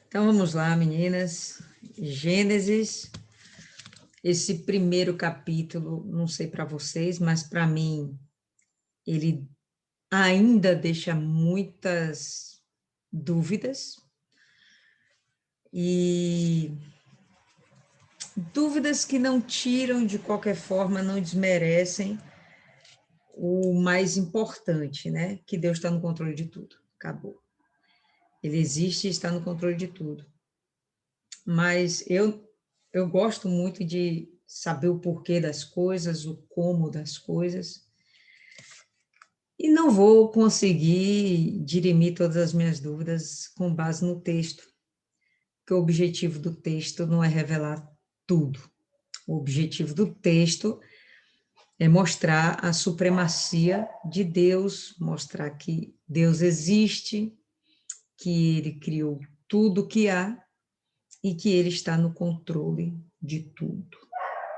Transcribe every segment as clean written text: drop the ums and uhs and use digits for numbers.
Então vamos lá, meninas. Gênesis, esse primeiro capítulo, não sei para vocês, mas para mim ele ainda deixa muitas dúvidas e dúvidas que não tiram de qualquer forma, não desmerecem o mais importante, né? Que Deus está no controle de tudo. Acabou. Ele existe e está no controle de tudo. Mas eu gosto muito de saber o porquê das coisas, o como das coisas, e não vou conseguir dirimir todas as minhas dúvidas com base no texto, porque o objetivo do texto não é revelar tudo. O objetivo do texto é mostrar a supremacia de Deus, mostrar que Deus existe, que Ele criou tudo que há e que Ele está no controle de tudo,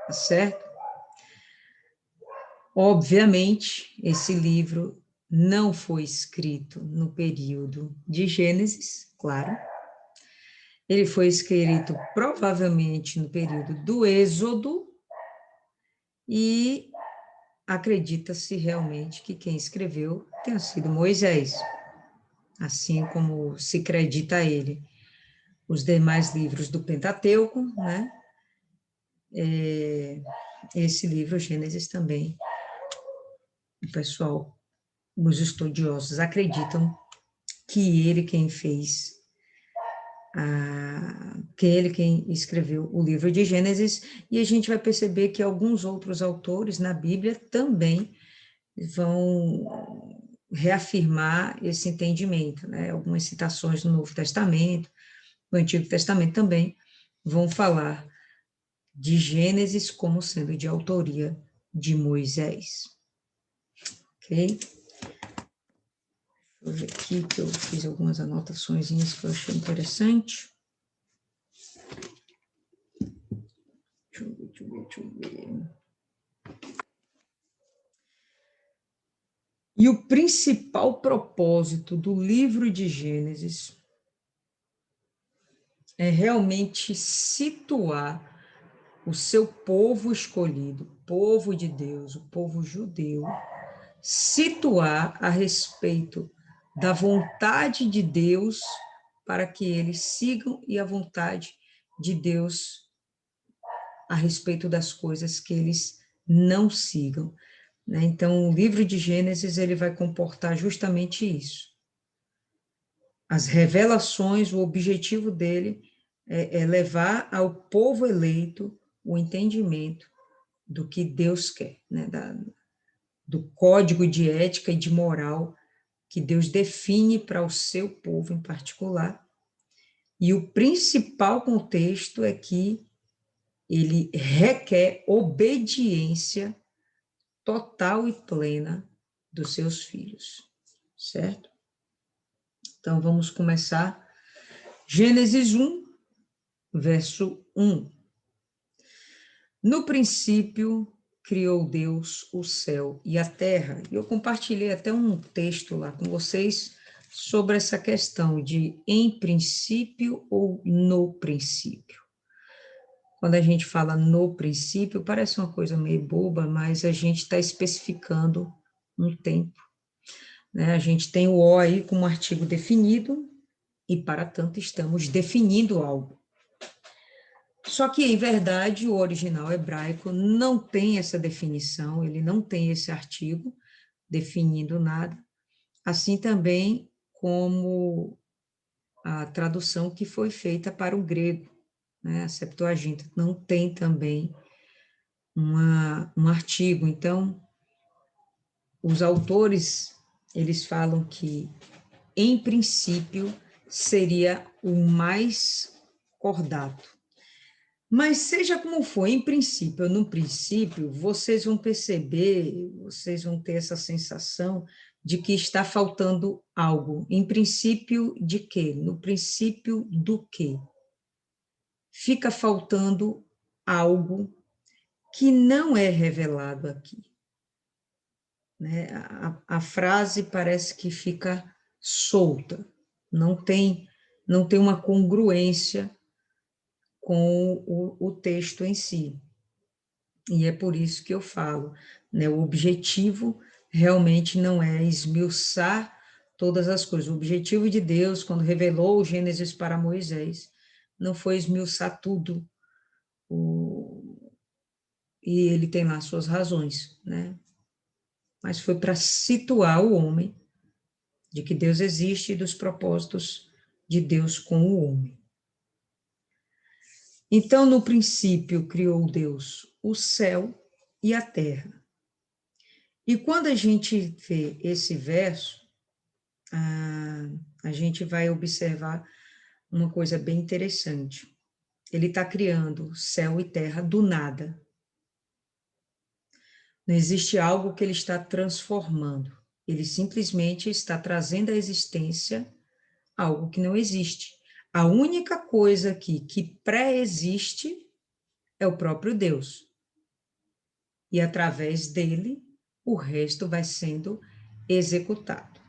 tá certo? Obviamente, esse livro não foi escrito no período de Gênesis, claro. Ele foi escrito provavelmente no período do Êxodo e acredita-se realmente que quem escreveu tenha sido Moisés, assim como se acredita a ele. Os demais livros do Pentateuco, né? Esse livro, Gênesis, também, o pessoal, os estudiosos acreditam que ele quem fez, que ele quem escreveu o livro de Gênesis, e a gente vai perceber que alguns outros autores na Bíblia também vão reafirmar esse entendimento, né? Algumas citações do Novo Testamento, do Antigo Testamento também vão falar de Gênesis como sendo de autoria de Moisés. Ok? Deixa eu ver aqui que eu fiz algumas anotações que eu achei interessante. Deixa eu ver. E o principal propósito do livro de Gênesis é realmente situar o seu povo escolhido, o povo de Deus, o povo judeu, situar a respeito da vontade de Deus para que eles sigam e a vontade de Deus a respeito das coisas que eles não sigam. Né? Então, o livro de Gênesis ele vai comportar justamente isso. As revelações, o objetivo dele é levar ao povo eleito o entendimento do que Deus quer, né? Do código de ética e de moral que Deus define para o seu povo em particular. E o principal contexto é que ele requer obediência total e plena dos seus filhos, certo? Então, vamos começar. Gênesis 1, verso 1. No princípio, criou Deus o céu e a terra. E eu compartilhei até um texto lá com vocês sobre essa questão de em princípio ou no princípio. Quando a gente fala no princípio, parece uma coisa meio boba, mas a gente está especificando um tempo. Né? A gente tem o O aí como artigo definido, e, para tanto, estamos definindo algo. Só que, em verdade, o original hebraico não tem essa definição, ele não tem esse artigo definindo nada, assim também como a tradução que foi feita para o grego, né? A Septuaginta não tem também um artigo. Então, os autores, eles falam que, em princípio, seria o mais cordato. Mas seja como for, em princípio ou no princípio, vocês vão perceber, vocês vão ter essa sensação de que está faltando algo. Em princípio de quê? No princípio do quê? Fica faltando algo que não é revelado aqui. Né? A frase parece que fica solta, não não tem uma congruência com o texto em si. E é por isso que eu falo, né? O objetivo realmente não é esmiuçar todas as coisas. O objetivo de Deus, quando revelou o Gênesis para Moisés, não foi esmiuçar tudo, e ele tem lá suas razões, né? Mas foi para situar o homem de que Deus existe e dos propósitos de Deus com o homem. Então, no princípio, criou Deus o céu e a terra. E quando a gente vê esse verso, a gente vai observar uma coisa bem interessante. Ele está criando céu e terra do nada. Não existe algo que ele está transformando. Ele simplesmente está trazendo à existência algo que não existe. A única coisa aqui que pré-existe é o próprio Deus. E através dele, o resto vai sendo executado.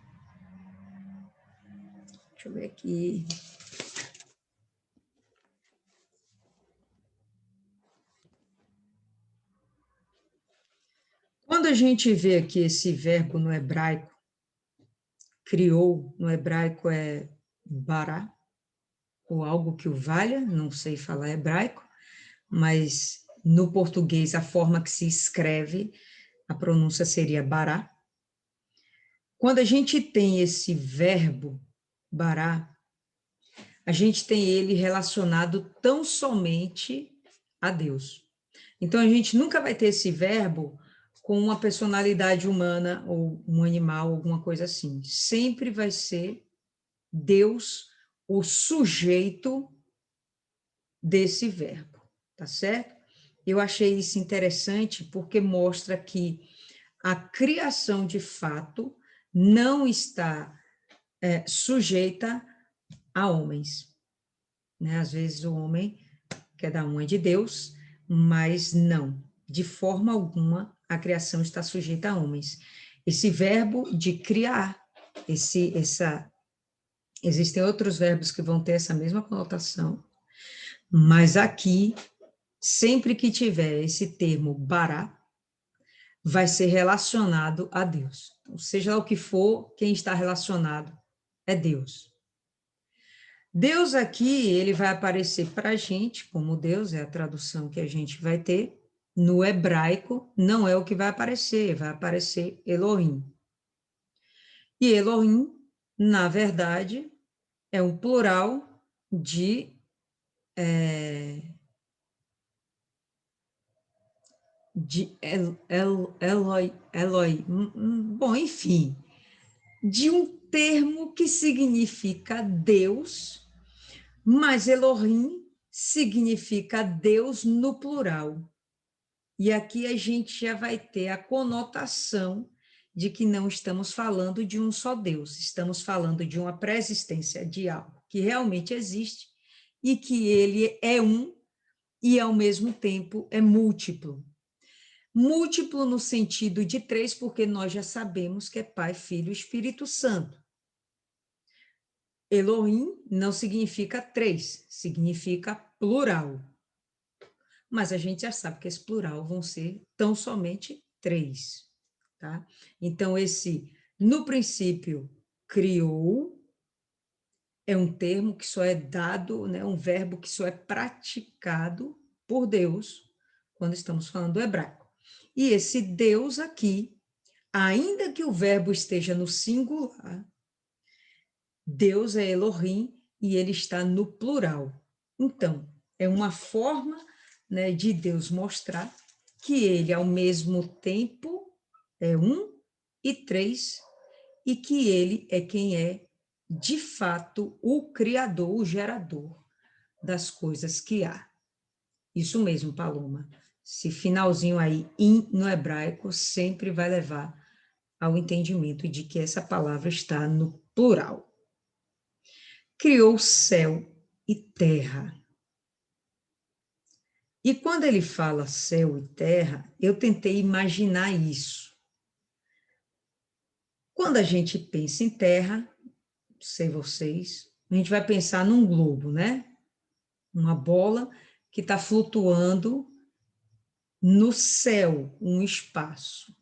Deixa eu ver aqui. Quando a gente vê aqui esse verbo no hebraico, criou, no hebraico é bará, ou algo que o valha, não sei falar hebraico, mas no português a forma que se escreve, a pronúncia seria bará. Quando a gente tem esse verbo bará, a gente tem ele relacionado tão somente a Deus. Então a gente nunca vai ter esse verbo com uma personalidade humana ou um animal, alguma coisa assim. Sempre vai ser Deus o sujeito desse verbo, tá certo? Eu achei isso interessante porque mostra que a criação de fato não está sujeita a homens, né? Às vezes o homem quer dar uma de Deus, mas não, de forma alguma a criação está sujeita a homens. Esse verbo de criar, existem outros verbos que vão ter essa mesma conotação, mas aqui, sempre que tiver esse termo bará, vai ser relacionado a Deus. Então, seja lá o que for, quem está relacionado é Deus. Deus aqui, ele vai aparecer para a gente como Deus, é a tradução que a gente vai ter. No hebraico, não é o que vai aparecer Elohim. E Elohim, na verdade, é um plural de Eloi, bom, enfim, de um termo que significa Deus, mas Elohim significa Deus no plural. E aqui a gente já vai ter a conotação de que não estamos falando de um só Deus, estamos falando de uma pré-existência de algo que realmente existe e que ele é um e, ao mesmo tempo, é múltiplo. Múltiplo no sentido de três, porque nós já sabemos que é Pai, Filho e Espírito Santo. Elohim não significa três, significa plural. Mas a gente já sabe que esse plural vão ser tão somente três, tá? Então, no princípio, criou, é um termo que só é dado, né, um verbo que só é praticado por Deus quando estamos falando do hebraico. E esse Deus aqui, ainda que o verbo esteja no singular, Deus é Elohim e ele está no plural. Então, é uma forma, né, de Deus mostrar que ele, ao mesmo tempo, é um e três, e que ele é quem é, de fato, o criador, o gerador das coisas que há. Isso mesmo, Paloma. Esse finalzinho aí, in, no hebraico, sempre vai levar ao entendimento de que essa palavra está no plural. Criou céu e terra. E quando ele fala céu e terra, eu tentei imaginar isso. Quando a gente pensa em terra, sei vocês, a gente vai pensar num globo, né? Uma bola que está flutuando no céu, um espaço.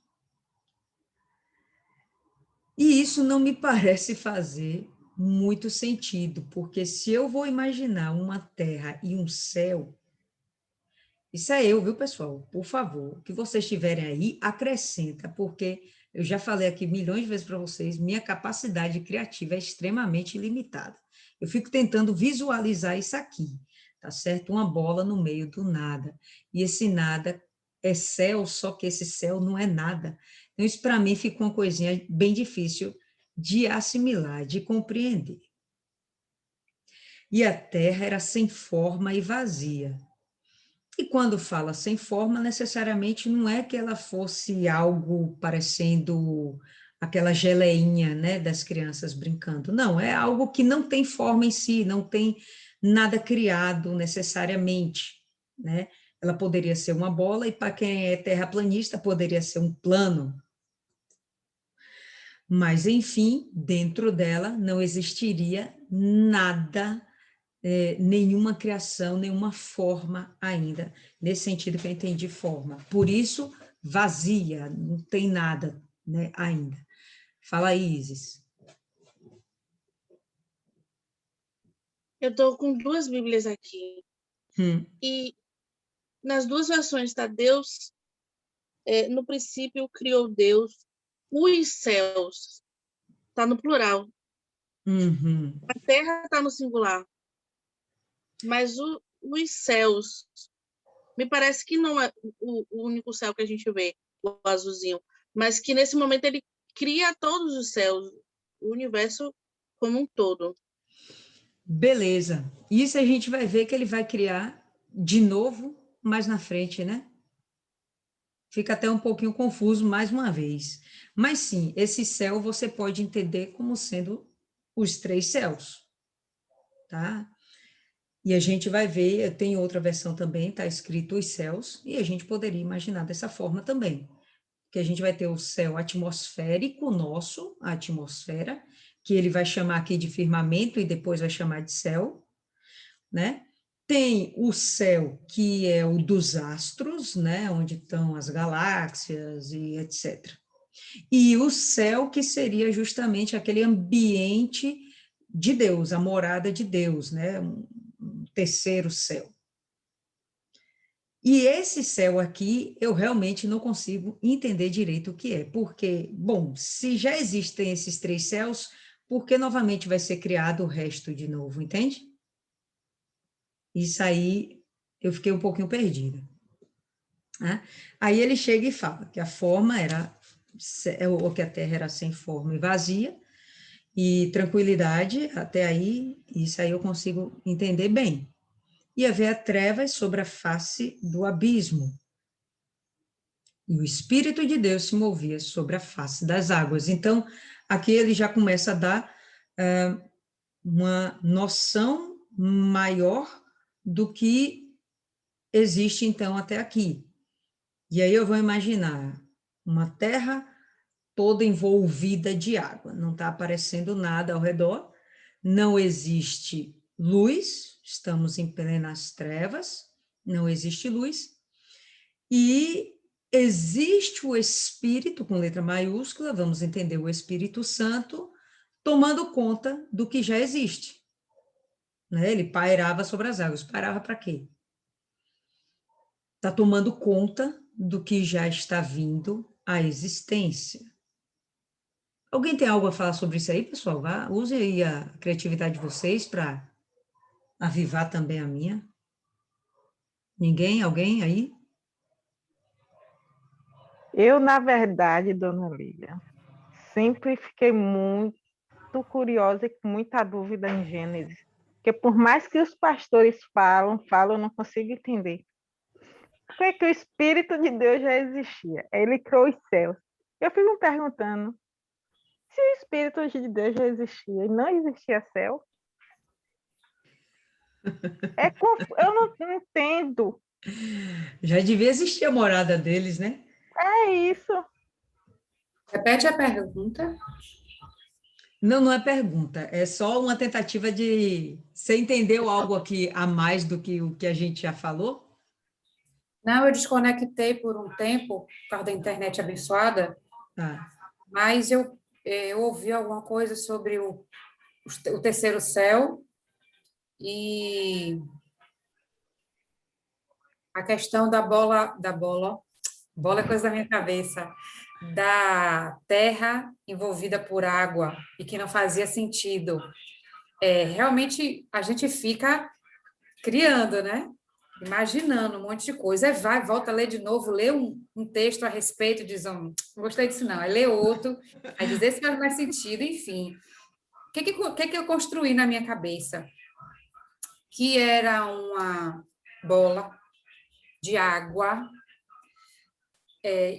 E isso não me parece fazer muito sentido, porque se eu vou imaginar uma terra e um céu, isso é eu, viu, pessoal? Por favor, o que vocês tiverem aí, acrescenta, porque eu já falei aqui milhões de vezes para vocês, minha capacidade criativa é extremamente limitada. Eu fico tentando visualizar isso aqui, tá certo? Uma bola no meio do nada. E esse nada é céu, só que esse céu não é nada. Então, isso para mim fica uma coisinha bem difícil de assimilar, de compreender. E a terra era sem forma e vazia. E quando fala sem forma, necessariamente não é que ela fosse algo parecendo aquela geleinha, né, das crianças brincando. Não, é algo que não tem forma em si, não tem nada criado necessariamente, né? Ela poderia ser uma bola e para quem é terraplanista poderia ser um plano. Mas enfim, dentro dela não existiria nada, nenhuma criação, nenhuma forma ainda, nesse sentido que eu entendi forma. Por isso, vazia, não tem nada, né, ainda. Fala aí, Isis. Eu estou com duas Bíblias aqui. E nas duas versões está Deus, no princípio criou Deus os céus. Está no plural. Uhum. A terra está no singular. Mas os céus, me parece que não é o único céu que a gente vê, o azulzinho, mas que nesse momento ele cria todos os céus, o universo como um todo. Beleza. Isso a gente vai ver que ele vai criar de novo mais na frente, né? Fica até um pouquinho confuso mais uma vez. Mas sim, esse céu você pode entender como sendo os três céus, tá? E a gente vai ver, tem outra versão também, está escrito os céus, e a gente poderia imaginar dessa forma também, que a gente vai ter o céu atmosférico nosso, a atmosfera, que ele vai chamar aqui de firmamento e depois vai chamar de céu, né? Tem o céu que é o dos astros, né, onde estão as galáxias e etc. E o céu que seria justamente aquele ambiente de Deus, a morada de Deus, né, um terceiro céu. E esse céu aqui, eu realmente não consigo entender direito o que é, porque, bom, se já existem esses três céus, por que novamente vai ser criado o resto de novo, entende? Isso aí eu fiquei um pouquinho perdida. Né? Aí ele chega e fala que a forma era, ou que a terra era sem forma e vazia, e tranquilidade, até aí, isso aí eu consigo entender bem. E havia trevas sobre a face do abismo, e o Espírito de Deus se movia sobre a face das águas. Então, aqui ele já começa a dar uma noção maior do que existe, então, até aqui. E aí eu vou imaginar uma terra toda envolvida de água, não está aparecendo nada ao redor, não existe luz, estamos em plenas trevas, não existe luz, e existe o Espírito, com letra maiúscula, vamos entender o Espírito Santo, tomando conta do que já existe. Né? Ele pairava sobre as águas. Pairava para quê? Está tomando conta do que já está vindo à existência. Alguém tem algo a falar sobre isso aí, pessoal? Use aí a criatividade de vocês para avivar também a minha. Ninguém? Alguém aí? Eu, na verdade, dona Lília, sempre fiquei muito curiosa e com muita dúvida em Gênesis, porque por mais que os pastores falam, eu não consigo entender. Por que o Espírito de Deus já existia? Ele criou os céus. Eu fico me perguntando, se o Espírito de Deus já existia e não existia céu, eu não entendo. Já devia existir a morada deles, né? É isso. Repete a pergunta. Não, não é pergunta, é só uma tentativa de... Você entendeu algo aqui a mais do que o que a gente já falou? Não, eu desconectei por um tempo, por causa da internet abençoada, Ah, mas eu ouvi alguma coisa sobre o terceiro céu e a questão bola é coisa da minha cabeça, da terra envolvida por água e que não fazia sentido. Realmente a gente fica criando, né? Imaginando um monte de coisa. Aí vai, volta a ler de novo, lê um texto a respeito, diz, não gostei disso não. Aí lê outro, aí diz, esse faz mais sentido, enfim. O que eu construí na minha cabeça? Que era uma bola de água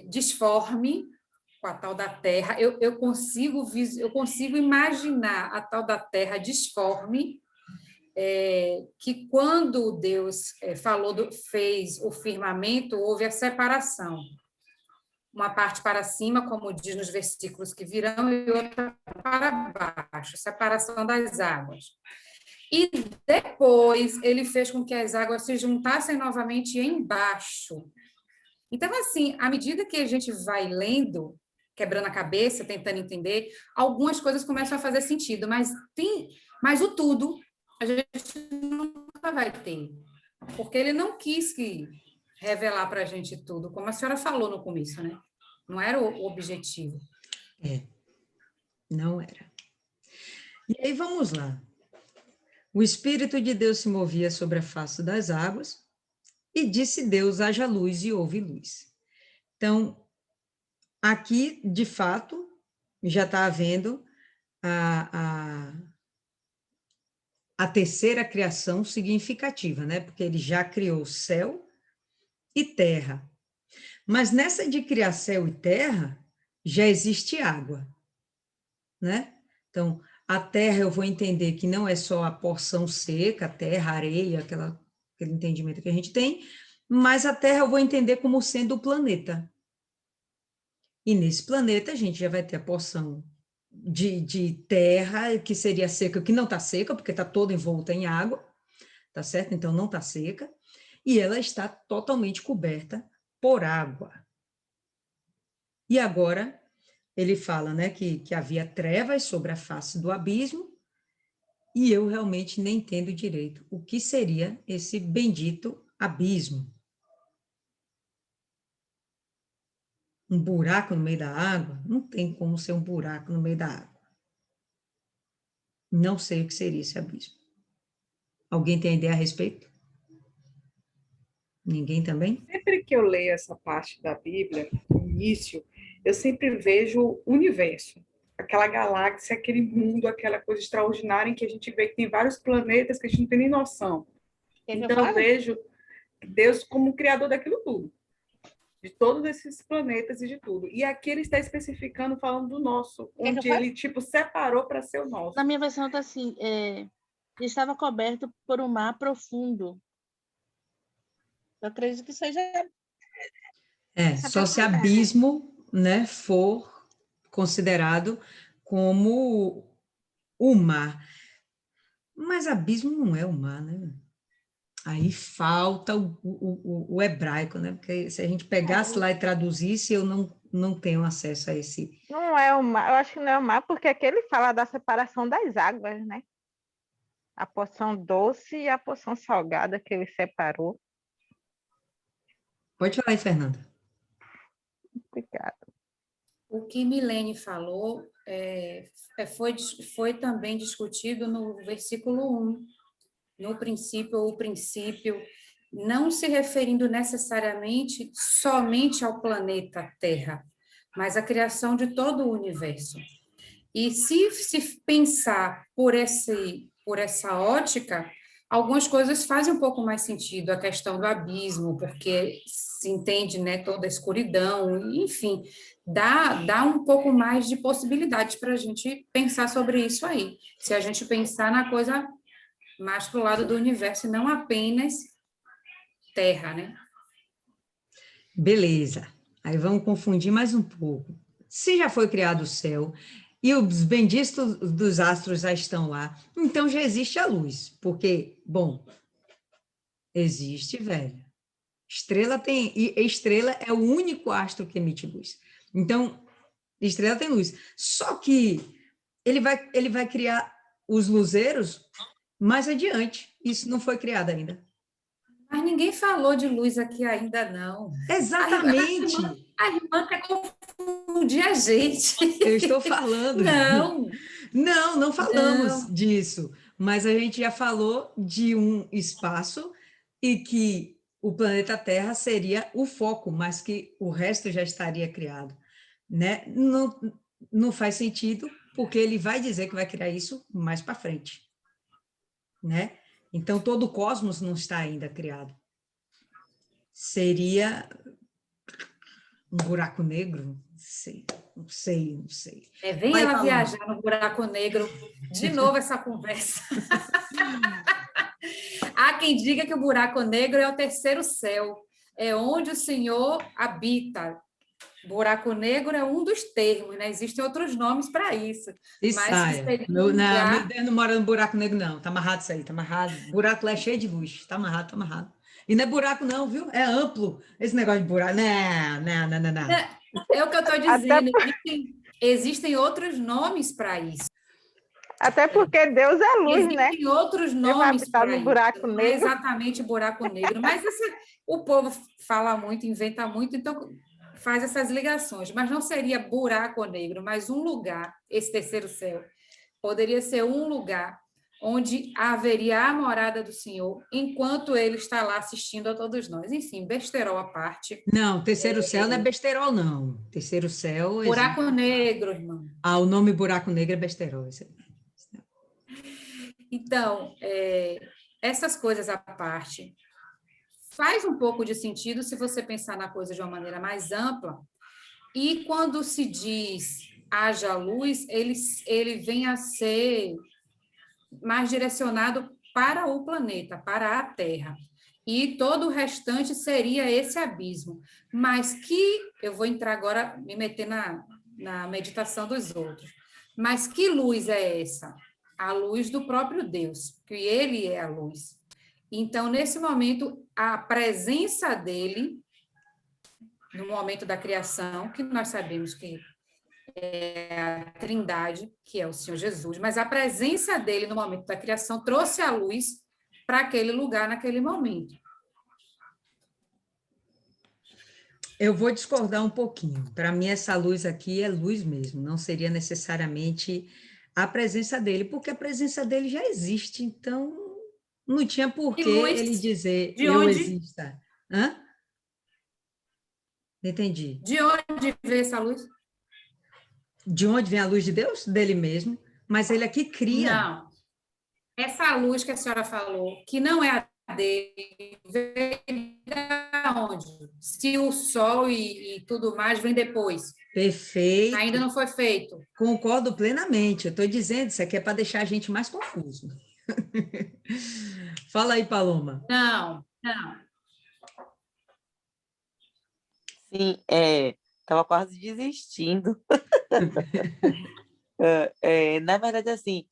disforme com a tal da Terra. Eu consigo imaginar a tal da Terra disforme, que quando Deus fez o firmamento, houve a separação. Uma parte para cima, como diz nos versículos que virão, e outra para baixo, separação das águas. E depois ele fez com que as águas se juntassem novamente embaixo. Então, assim, à medida que a gente vai lendo, quebrando a cabeça, tentando entender, algumas coisas começam a fazer sentido, mas o tudo a gente nunca vai ter, porque ele não quis revelar para a gente tudo, como a senhora falou no começo, né? Não era o objetivo. não era. E aí vamos lá. O Espírito de Deus se movia sobre a face das águas, e disse Deus, haja luz, e houve luz. Então, aqui, de fato, já está havendo a terceira criação significativa, né? Porque ele já criou céu e terra. Mas nessa de criar céu e terra, já existe água, né? Então, a terra eu vou entender que não é só a porção seca, a terra, a areia, aquele entendimento que a gente tem, mas a terra eu vou entender como sendo o planeta. E nesse planeta a gente já vai ter a porção de terra, que seria seca, que não está seca, porque está toda envolta em água, tá certo? Então não está seca, e ela está totalmente coberta por água. E agora ele fala, né, que havia trevas sobre a face do abismo, e eu realmente nem entendo direito o que seria esse bendito abismo. Um buraco no meio da água? Não tem como ser um buraco no meio da água. Não sei o que seria esse abismo. Alguém tem ideia a respeito? Ninguém também? Sempre que eu leio essa parte da Bíblia, no início, eu sempre vejo o universo, aquela galáxia, aquele mundo, aquela coisa extraordinária em que a gente vê que tem vários planetas que a gente não tem nem noção. Então eu vejo Deus como o criador daquilo tudo, de todos esses planetas e de tudo. E aqui ele está especificando, falando do nosso, onde ele tipo separou para ser o nosso. Na minha versão está assim, estava coberto por um mar profundo. Eu acredito que seja... Só se abismo, né, for considerado como o mar. Mas abismo não é o mar, né? Aí falta o hebraico, né? Porque se a gente pegasse lá e traduzisse, eu não tenho acesso a esse. Não é o mar, eu acho que não é o mar, porque aqui ele fala da separação das águas, né? A porção doce e a porção salgada que ele separou. Pode falar aí, Fernanda. Obrigada. O que Milene falou foi também discutido no versículo 1, no princípio ou o princípio, não se referindo necessariamente somente ao planeta Terra, mas à criação de todo o universo. E se pensar por essa ótica, algumas coisas fazem um pouco mais sentido, a questão do abismo, porque se entende, né, toda a escuridão, enfim, dá um pouco mais de possibilidades para a gente pensar sobre isso aí. Se a gente pensar na coisa mais para o lado do universo, e não apenas Terra, né? Beleza. Aí vamos confundir mais um pouco. Se já foi criado o céu, e os benditos dos astros já estão lá. Então já existe a luz, porque, bom, existe, velho. E estrela é o único astro que emite luz. Então, estrela tem luz. Só que ele vai criar os luzeiros mais adiante. Isso não foi criado ainda. Mas ninguém falou de luz aqui ainda, não. Exatamente. A irmã quer confundir a gente. Eu estou falando. Não. Não falamos Não. disso. Mas a gente já falou de um espaço e que o planeta Terra seria o foco, mas que o resto já estaria criado, né? Não faz sentido, porque ele vai dizer que vai criar isso mais para frente, né? Então, todo o cosmos não está ainda criado. Seria um buraco negro? Não sei. Vem Vai, ela Paloma. viajar no buraco negro. De novo essa conversa. Há quem diga que o buraco negro é o terceiro céu. É onde o Senhor habita. Buraco negro é um dos termos, né? Existem outros nomes para isso. E Mas que saia. seria um Meu lugar... Deus não mora no buraco negro, não. Tá amarrado isso aí, tá amarrado. Buraco lá é cheio de luz. Tá amarrado. E não é buraco, não, viu? É amplo. Esse negócio de buraco. Não. É o que eu estou dizendo. Existem outros nomes para isso. Até porque Deus é luz, né? Existem outros Ele vai nomes habitar para no isso. buraco Não é negro. exatamente buraco negro. Mas o povo fala muito, inventa muito, então faz essas ligações. Mas não seria buraco negro, mas um lugar, esse terceiro céu. Poderia ser um lugar onde haveria a morada do Senhor, enquanto ele está lá assistindo a todos nós. Enfim, besterol à parte. Não, terceiro céu não é besterol, não. Terceiro céu... Buraco negro, irmão. O nome buraco negro é besterol. Isso aí. Então, essas coisas à parte, faz um pouco de sentido se você pensar na coisa de uma maneira mais ampla, e quando se diz haja luz, ele vem a ser mais direcionado para o planeta, para a Terra, e todo o restante seria esse abismo, mas que, eu vou entrar agora, me meter na meditação dos outros, mas que luz é essa? A luz do próprio Deus, que ele é a luz. Então, nesse momento, a presença dele, no momento da criação, que nós sabemos que é a Trindade, que é o Senhor Jesus, mas a presença dele no momento da criação trouxe a luz para aquele lugar, naquele momento. Eu vou discordar um pouquinho. Para mim, essa luz aqui é luz mesmo, não seria necessariamente a presença dele, porque a presença dele já existe, então não tinha por que ele dizer eu exista. Hã? Não entendi. De onde veio essa luz? De onde vem a luz de Deus? Dele mesmo, mas ele aqui cria. Não. Essa luz que a senhora falou, que não é a dele, vem da onde? Se o sol e tudo mais vem depois. Perfeito. Ainda não foi feito. Concordo plenamente. Eu estou dizendo, isso aqui é para deixar a gente mais confuso. Fala aí, Paloma. Não. Sim, estava quase desistindo. Na verdade, assim,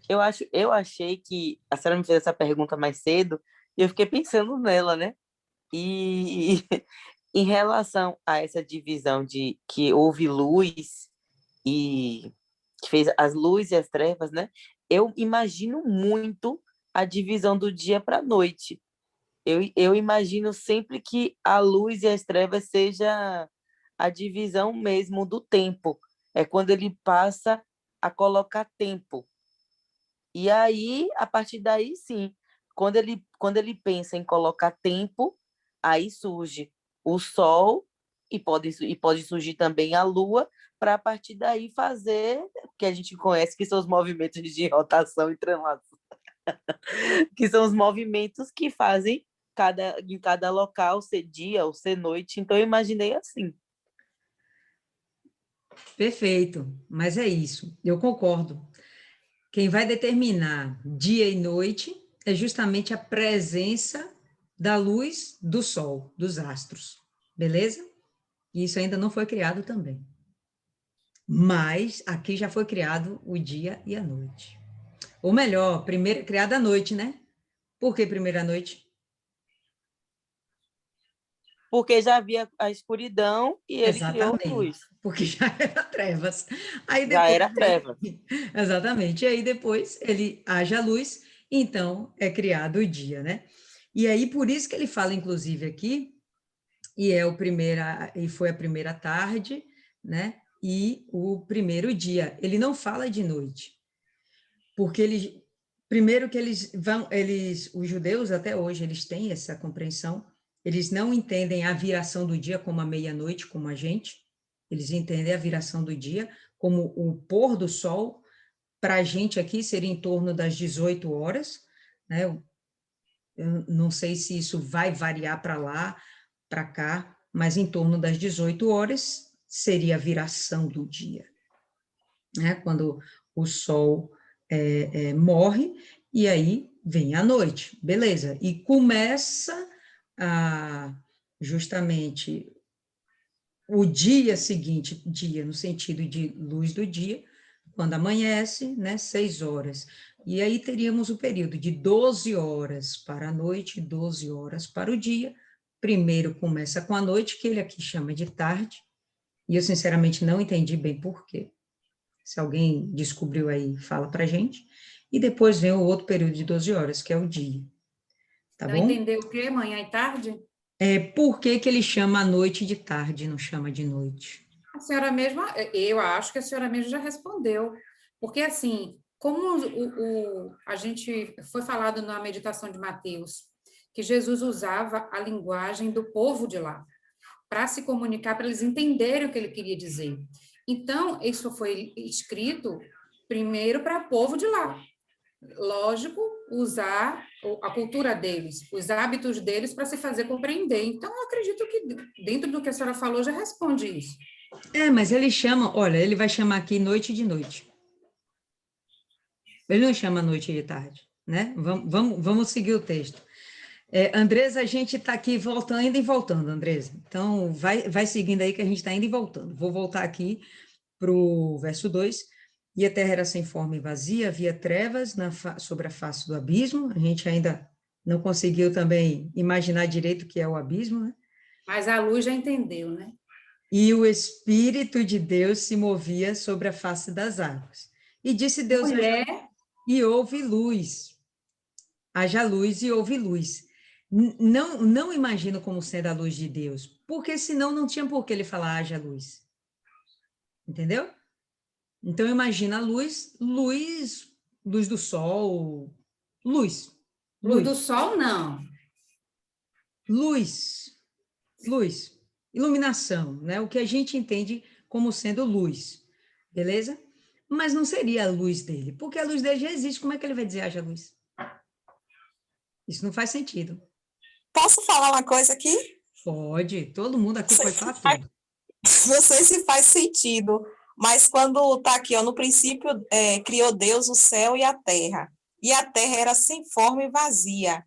eu achei que a senhora me fez essa pergunta mais cedo e eu fiquei pensando nela, né? E em relação a essa divisão de que houve luz e que fez as luzes e as trevas, né? Eu imagino muito a divisão do dia para a noite. Eu imagino sempre que a luz e as trevas seja a divisão mesmo do tempo. É quando ele passa a colocar tempo. E aí, a partir daí, sim, quando ele pensa em colocar tempo, aí surge o Sol e pode surgir também a Lua, para a partir daí fazer o que a gente conhece, que são os movimentos de rotação e translação, que são os movimentos que fazem em cada local ser dia ou ser noite. Então, eu imaginei assim. Perfeito, mas é isso, eu concordo. Quem vai determinar dia e noite é justamente a presença da luz do sol, dos astros, beleza? E isso ainda não foi criado também. Mas aqui já foi criado o dia e a noite. Ou melhor, primeiro criada a noite, né? Por que primeira noite? Porque já havia a escuridão e ele criou Exatamente, luz. porque já era trevas. Aí Já depois, era treva. exatamente, e aí depois ele haja luz, então é criado o dia, né? E aí por isso que ele fala, inclusive aqui, e foi a primeira tarde, né? E o primeiro dia. Ele não fala de noite, porque ele primeiro que os judeus até hoje eles têm essa compreensão, eles não entendem a viração do dia como a meia-noite, como a gente, eles entendem a viração do dia como o pôr do sol, para a gente aqui seria em torno das 18 horas, né? Eu não sei se isso vai variar para lá, para cá, mas em torno das 18 horas seria a viração do dia, né? Quando o sol morre, e aí vem a noite, beleza. E começa justamente o dia seguinte, dia no sentido de luz do dia, quando amanhece, né, 6 horas. E aí teríamos o período de 12 horas para a noite, 12 horas para o dia. Primeiro começa com a noite, que ele aqui chama de tarde, e eu sinceramente não entendi bem por quê. Se alguém descobriu aí, fala para gente. E depois vem o outro período de 12 horas, que é o dia. Tá Não bom? entendeu o quê? Manhã e tarde? Por que que ele chama a noite de tarde, não chama de noite? A senhora mesma, eu acho que a senhora mesma já respondeu. Porque, assim, como a gente foi falado na meditação de Mateus, que Jesus usava a linguagem do povo de lá, para se comunicar, para eles entenderem o que ele queria dizer. Então, isso foi escrito primeiro para o povo de lá. Lógico, usar a cultura deles, os hábitos deles para se fazer compreender. Então, eu acredito que dentro do que a senhora falou já responde isso. Mas ele chama, olha, ele vai chamar aqui noite de noite. Ele não chama noite de tarde, né? Vamos seguir o texto. Andresa, a gente está aqui voltando, indo e voltando, Andresa. Então, vai seguindo aí que a gente está indo e voltando. Vou voltar aqui para o verso 2. E a terra era sem forma e vazia, havia trevas sobre a face do abismo. A gente ainda não conseguiu também imaginar direito o que é o abismo, né? Mas a luz já entendeu, né? E o Espírito de Deus se movia sobre a face das águas. E disse Deus, Mulher, e houve luz. Haja luz e houve luz. Não imagino como sendo a luz de Deus, porque senão não tinha por que ele falar haja luz. Entendeu? Então imagina a luz, luz do sol, luz, luz do luz, sol, não. luz, luz, iluminação, né? O que a gente entende como sendo luz, beleza? Mas não seria a luz dele, porque a luz dele já existe, como é que ele vai dizer haja luz? Isso não faz sentido. Posso falar uma coisa aqui? Pode, todo mundo aqui pode falar tudo. Não sei se faz sentido, mas quando está aqui, ó, no princípio, criou Deus o céu e a terra era sem forma e vazia.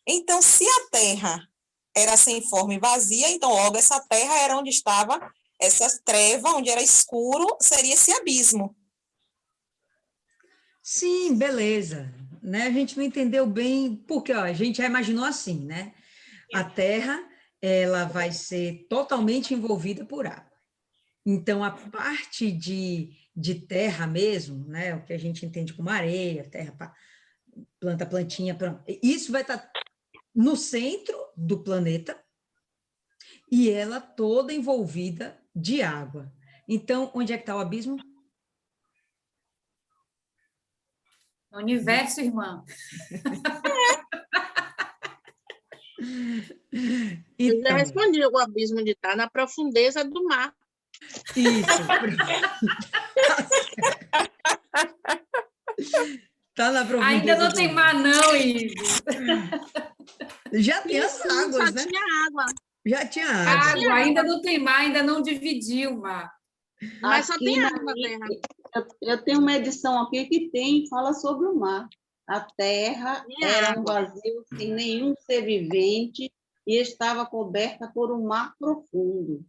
Então, se a terra era sem forma e vazia, então logo essa terra era onde estava essa treva, onde era escuro, seria esse abismo. Sim, beleza. Né? A gente não entendeu bem, porque ó, a gente já imaginou assim, né? A Terra, ela vai ser totalmente envolvida por água. Então, a parte de terra mesmo, né? O que a gente entende como areia, terra, plantinha, isso vai estar no centro do planeta e ela toda envolvida de água. Então, onde é que está o abismo? No universo, irmã. Eu já Então, respondi, o abismo de estar na profundeza do mar. isso. Tá na profundeza Ainda não do tem mar. mar, não, Ivo. Já tem as águas, Só né? tinha água. Já tinha água. Água, ainda não tem mar, ainda não dividiu o mar. Mas só tem Aqui na água na terra. eu tenho uma edição aqui que fala sobre o mar. A terra Tinha era um água. vazio sem nenhum ser vivente e estava coberta por um mar profundo.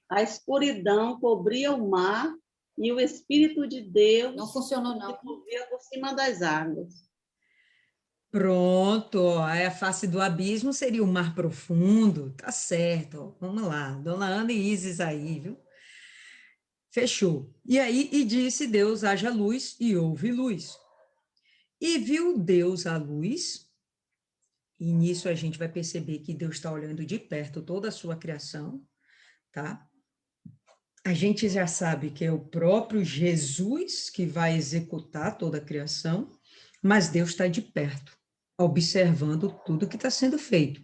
A escuridão cobria o mar e o Espírito de Deus Não funcionou, se não. movia por cima das águas. Pronto, ó, aí a face do abismo seria o mar profundo, tá certo, ó, vamos lá, Dona Ana e Isis aí, viu? Fechou. E aí, e disse Deus, haja luz, e houve luz. E viu Deus a luz, e nisso a gente vai perceber que Deus está olhando de perto toda a sua criação, tá? A gente já sabe que é o próprio Jesus que vai executar toda a criação, mas Deus está de perto, observando tudo que está sendo feito,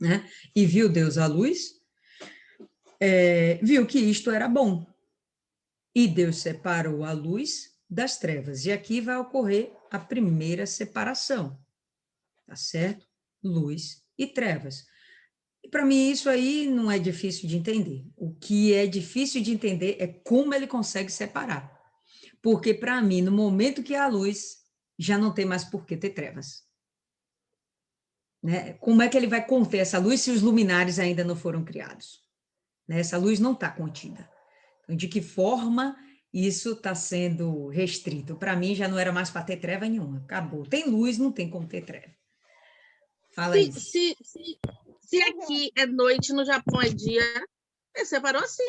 né? E viu Deus a luz, viu que isto era bom. E Deus separou a luz das trevas. E aqui vai ocorrer a primeira separação, tá certo? Luz e trevas. E para mim isso aí não é difícil de entender. O que é difícil de entender é como ele consegue separar. Porque para mim, no momento que há luz, já não tem mais por que ter trevas. Né? Como é que ele vai conter essa luz se os luminares ainda não foram criados? Né? Essa luz não está contida. Então, de que forma isso está sendo restrito? Para mim, já não era mais para ter treva nenhuma. Acabou. Tem luz, não tem como ter treva. Fala Se, aí. se, se, se aqui é noite, no Japão é dia, separou assim,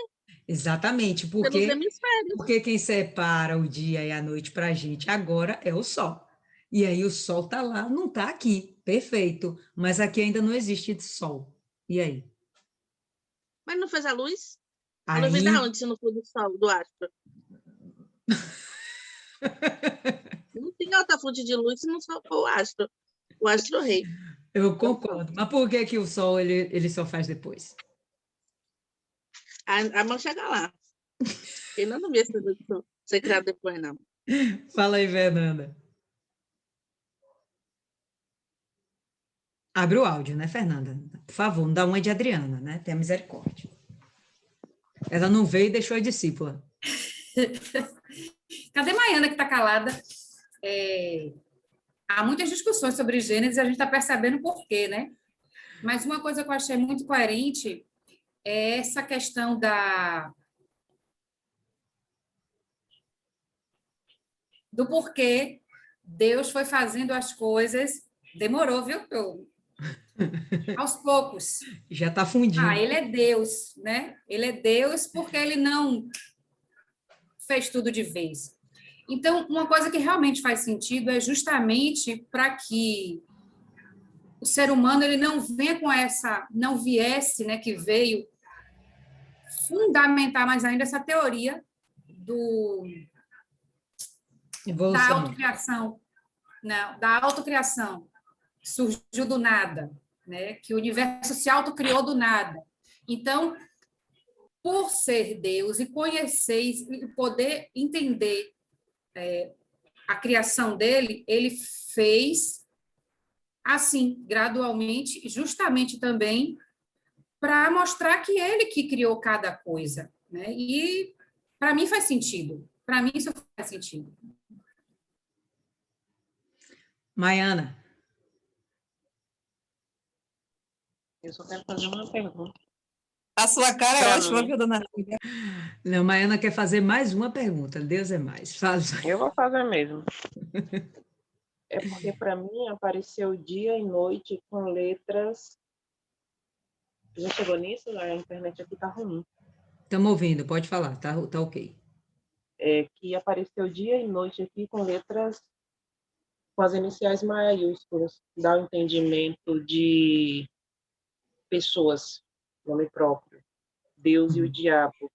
Exatamente, pelos porque hemisférios. porque quem separa o dia e a noite para a gente agora é o sol. E aí o sol está lá, não está aqui, perfeito. Mas aqui ainda não existe sol. E aí? Mas não fez a luz? A luz vem da Aí, onde, se não for do sol, do astro? Não tem outra fonte de luz se não for o astro rei. eu Então, concordo. Mas por que que o sol ele só faz depois? a mão chega lá. Eu não vi esse ser criado depois, não. Fala aí, Fernanda. Abre o áudio, né, Fernanda? Por favor, não dá uma de Adriana, né? Tenha misericórdia. Ela não veio e deixou a discípula. Cadê Maiana, que está calada? Há muitas discussões sobre Gênesis e a gente está percebendo por quê, né? Mas uma coisa que eu achei muito coerente é essa questão do porquê Deus foi fazendo as coisas. Demorou, viu? Aos poucos. Já está fundindo. Ele é Deus, né? Ele é Deus porque ele não fez tudo de vez. Então, uma coisa que realmente faz sentido é justamente para que o ser humano ele não venha com essa, não viesse, né, que veio fundamentar mais ainda essa teoria da Evolução. autocriação, né, da autocriação, que surgiu do nada, né, que o universo se autocriou do nada. Então, por ser Deus e conhecer e poder entender a criação dele, ele fez assim, gradualmente, justamente também para mostrar que ele que criou cada coisa, né? E para mim faz sentido. Para mim isso faz sentido. Maiana. Eu só quero fazer uma pergunta. A sua cara é Pra ótima, mim. viu, dona Lívia? Não, Maiana quer fazer mais uma pergunta. Deus é mais. Faz. Eu vou fazer mesmo. É porque para mim apareceu dia e noite com letras. Já chegou nisso? A internet aqui tá ruim. Estamos ouvindo, pode falar, tá ok. Que apareceu dia e noite aqui com letras com as iniciais maiúsculas. Dá o entendimento de pessoas, nome próprio. Deus e o diabo.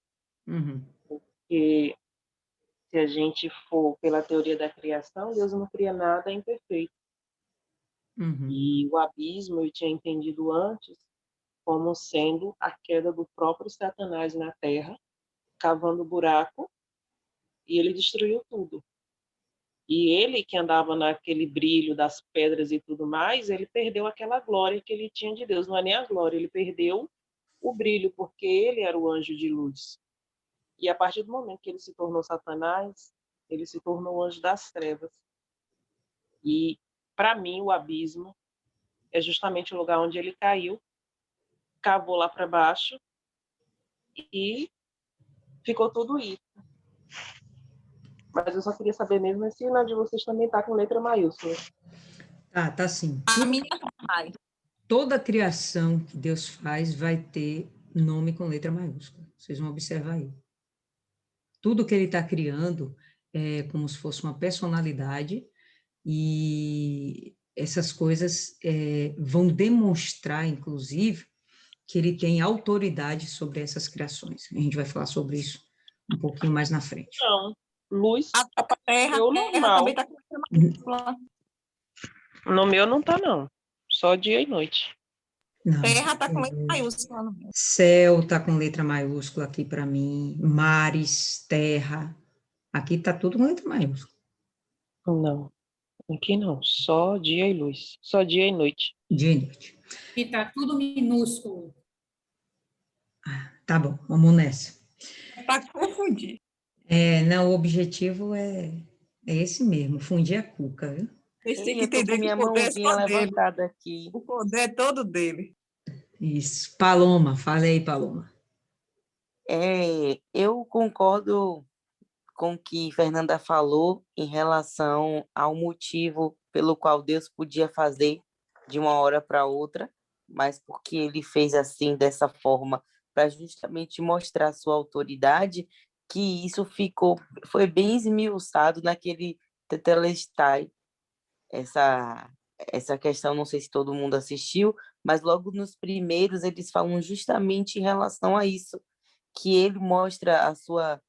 Uhum. Porque se a gente for pela teoria da criação, Deus não cria nada imperfeito. Uhum. E o abismo eu tinha entendido antes como sendo a queda do próprio Satanás na Terra, cavando buraco, e ele destruiu tudo. E ele, que andava naquele brilho das pedras e tudo mais, ele perdeu aquela glória que ele tinha de Deus. Não é nem a glória, ele perdeu o brilho, porque ele era o anjo de luz. E a partir do momento que ele se tornou Satanás, ele se tornou o anjo das trevas. E, para mim, o abismo é justamente o lugar onde ele caiu, cavou lá para baixo e ficou tudo isso. Mas eu só queria saber mesmo se na de vocês também está com letra maiúscula. Tá sim. A minha vai. Toda criação que Deus faz vai ter nome com letra maiúscula. Vocês vão observar aí. Tudo que ele está criando é como se fosse uma personalidade, e essas coisas vão demonstrar, inclusive, que ele tem autoridade sobre essas criações. A gente vai falar sobre isso um pouquinho mais na frente. Não, luz A terra normal. também está com letra maiúscula. No meu não tá, não. Só dia e noite. Não. Terra está com letra maiúscula no meu. Céu está com letra maiúscula aqui para mim, mares, terra, aqui está tudo com letra maiúscula. Não, aqui não. Só dia e luz. Só dia e noite. Dia e noite. E está tudo minúsculo. Tá bom, vamos nessa. Para confundir. Não, o objetivo é esse mesmo, fundir a cuca, viu? Vocês têm que Eu tô entender com que minha o poder é mãozinha só dele. levantada aqui. O poder é todo dele. Isso. Paloma, fala aí, Paloma. Eu concordo com o que Fernanda falou em relação ao motivo pelo qual Deus podia fazer de uma hora para outra, mas porque ele fez assim, dessa forma, para justamente mostrar sua autoridade, que isso foi bem esmiuçado naquele Tetelestai. Essa questão, não sei se todo mundo assistiu, mas logo nos primeiros eles falam justamente em relação a isso, que ele mostra a sua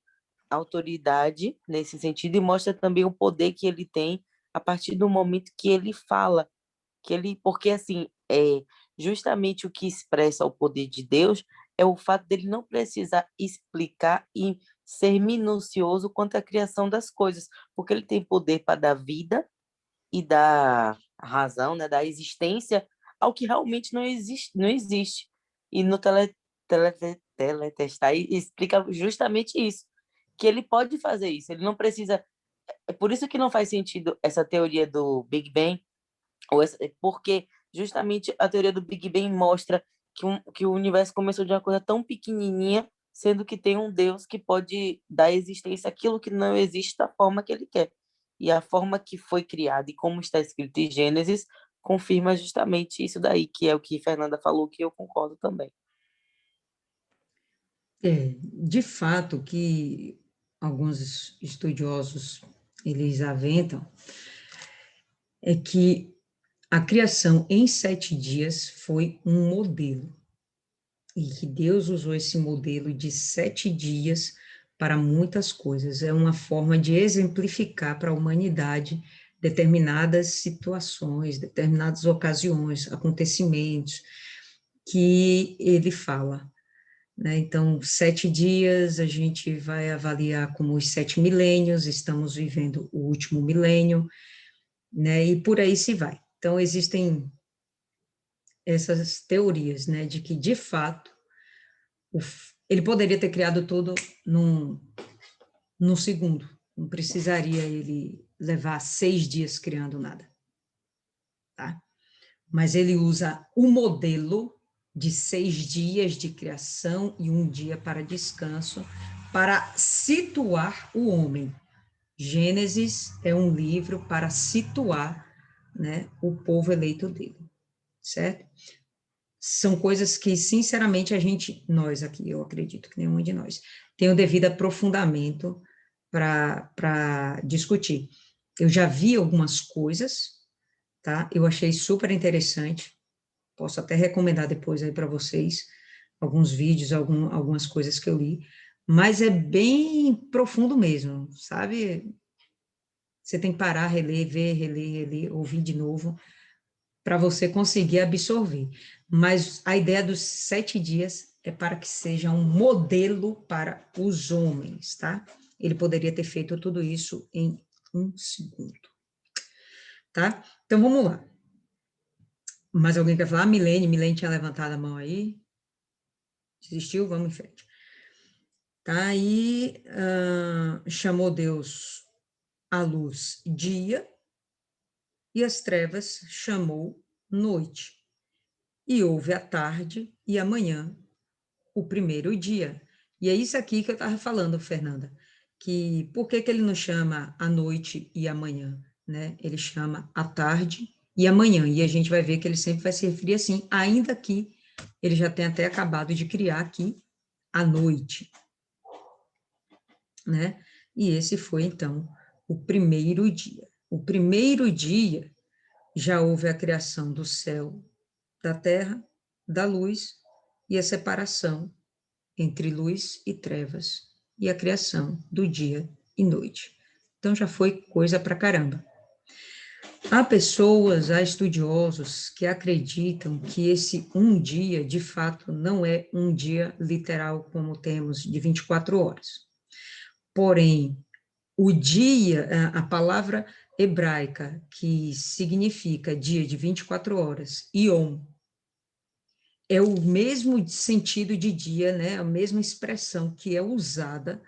autoridade nesse sentido e mostra também o poder que ele tem a partir do momento que ele fala, porque assim, justamente o que expressa o poder de Deus é o fato dele não precisar explicar e ser minucioso quanto à criação das coisas, porque ele tem poder para dar vida e dar razão, né, dar existência ao que realmente não existe, não existe. E no Teletestai explica justamente isso, que ele pode fazer isso, ele não precisa. É por isso que não faz sentido essa teoria do Big Bang, porque justamente a teoria do Big Bang mostra que o universo começou de uma coisa tão pequenininha, sendo que tem um Deus que pode dar existência àquilo que não existe da forma que ele quer. E a forma que foi criada e como está escrito em Gênesis confirma justamente isso daí, que é o que Fernanda falou, que eu concordo também. De fato, que alguns estudiosos eles aventam é que a criação em 7 dias foi um modelo, e que Deus usou esse modelo de 7 dias para muitas coisas. É uma forma de exemplificar para a humanidade determinadas situações, determinadas ocasiões, acontecimentos que ele fala. Então, 7 dias a gente vai avaliar como os 7 milênios, estamos vivendo o último milênio, né? E por aí se vai. Então, existem essas teorias, né, de que, de fato, ele poderia ter criado tudo num segundo, não precisaria ele levar 6 dias criando nada, tá? Mas ele usa o modelo de 6 dias de criação e 1 dia para descanso, para situar o homem. Gênesis é um livro para situar, né, o povo eleito dele, certo? São coisas que, sinceramente, nós aqui, eu acredito que nenhum de nós, tem o devido aprofundamento para discutir. Eu já vi algumas coisas, tá? Eu achei super interessante, posso até recomendar depois aí para vocês alguns vídeos, algumas coisas que eu li, mas é bem profundo mesmo, sabe? Você tem que parar, reler, ver, reler, ouvir de novo, para você conseguir absorver. Mas a ideia dos 7 dias é para que seja um modelo para os homens, tá? Ele poderia ter feito tudo isso em 1 segundo, tá? Então, vamos lá. Mais alguém quer falar? Milene tinha levantado a mão aí. Desistiu? Vamos em frente. Tá aí, chamou Deus a luz dia, e as trevas chamou noite. E houve a tarde e a manhã, o primeiro dia. E é isso aqui que eu estava falando, Fernanda, que por que ele não chama a noite e a manhã, né? Ele chama a tarde e a manhã, e a gente vai ver que ele sempre vai se referir assim, ainda que ele já tenha até acabado de criar aqui a noite, né? E esse foi, então, o primeiro dia. O primeiro dia já houve a criação do céu, da terra, da luz e a separação entre luz e trevas e a criação do dia e noite. Então já foi coisa pra caramba. Há pessoas, há estudiosos que acreditam que esse um dia, de fato, não é um dia literal como temos de 24 horas. Porém, o dia, a palavra hebraica que significa dia de 24 horas, yom, é o mesmo sentido de dia, né? A mesma expressão que é usada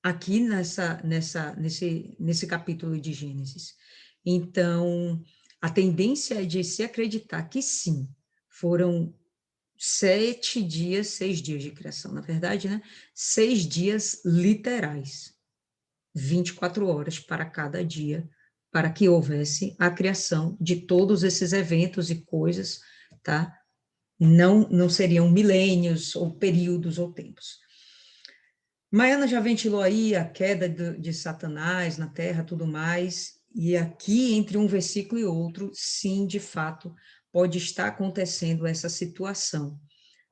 aqui nesse capítulo de Gênesis. Então, a tendência é de se acreditar que sim, foram 7 dias, 6 dias de criação, na verdade, né? 6 dias literais, 24 horas para cada dia, para que houvesse a criação de todos esses eventos e coisas, tá? Não seriam milênios, ou períodos, ou tempos. Maiana já ventilou aí a queda de Satanás na Terra, tudo mais, e aqui, entre um versículo e outro, sim, de fato, pode estar acontecendo essa situação,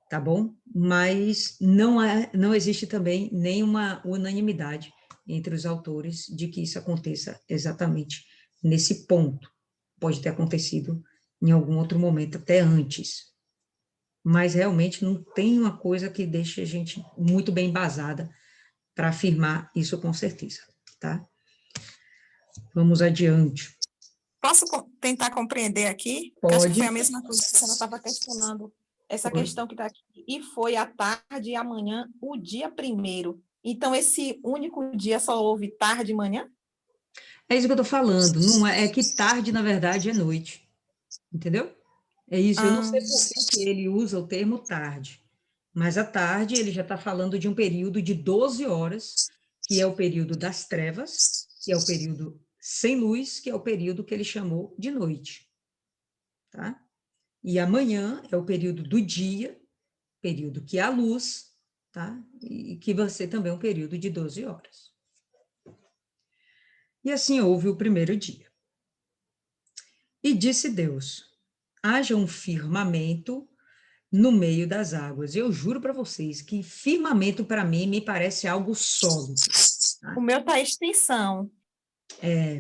tá bom? Mas não existe também nenhuma unanimidade entre os autores de que isso aconteça exatamente nesse ponto. Pode ter acontecido em algum outro momento, até antes. Mas realmente não tem uma coisa que deixe a gente muito bem embasada para afirmar isso com certeza, tá? Vamos adiante. Posso tentar compreender aqui? Porque acho que foi a mesma coisa que você estava questionando. Essa questão que está aqui. E foi à tarde e amanhã, o dia primeiro. Então, esse único dia só houve tarde e manhã? É isso que eu estou falando. Não é que tarde, na verdade, é noite. Entendeu? É isso. Eu não sei por que ele usa o termo tarde. Mas a tarde, ele já está falando de um período de 12 horas, que é o período das trevas, que é o período sem luz, que é o período que ele chamou de noite. Tá? E amanhã é o período do dia, período que há luz, tá? E que vai ser também um período de 12 horas. E assim houve o primeiro dia. E disse Deus: haja um firmamento no meio das águas. Eu juro para vocês que firmamento, para mim, me parece algo sólido. Tá? O meu está extensão.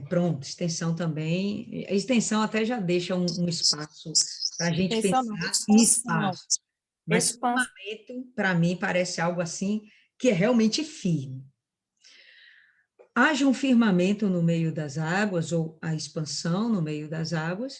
Pronto, extensão também. A extensão até já deixa um espaço para a gente Extensão pensar não, em expansão. espaço. Mas firmamento, para mim, parece algo assim que é realmente firme. Haja um firmamento no meio das águas, ou a expansão no meio das águas,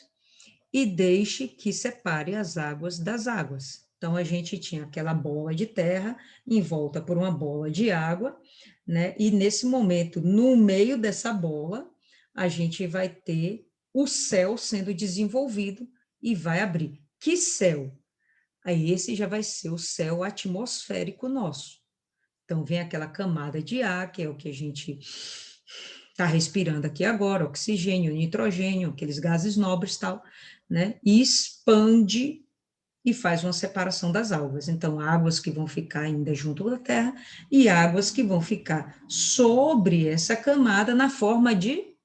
e deixe que separe as águas das águas. Então, a gente tinha aquela bola de terra envolta por uma bola de água, né? E nesse momento, no meio dessa bola, a gente vai ter o céu sendo desenvolvido e vai abrir. Que céu? Aí esse já vai ser o céu atmosférico nosso. Então, vem aquela camada de ar, que é o que a gente está respirando aqui agora, oxigênio, nitrogênio, aqueles gases nobres e tal, né? E expande e faz uma separação das águas. Então, águas que vão ficar ainda junto da Terra e águas que vão ficar sobre essa camada na forma de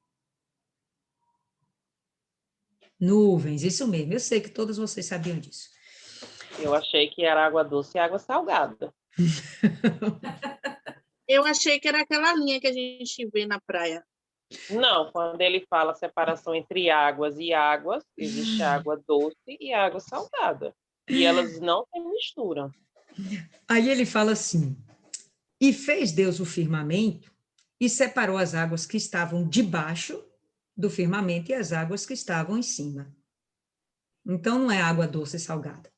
nuvens. Isso mesmo, eu sei que todos vocês sabiam disso. Eu achei que era água doce e água salgada. Eu achei que era aquela linha que a gente vê na praia. Não, quando ele fala separação entre águas e águas, existe água doce e água salgada. E elas não se misturam. Aí ele fala assim: e fez Deus o firmamento e separou as águas que estavam debaixo do firmamento e as águas que estavam em cima. Então, não é água doce e salgada,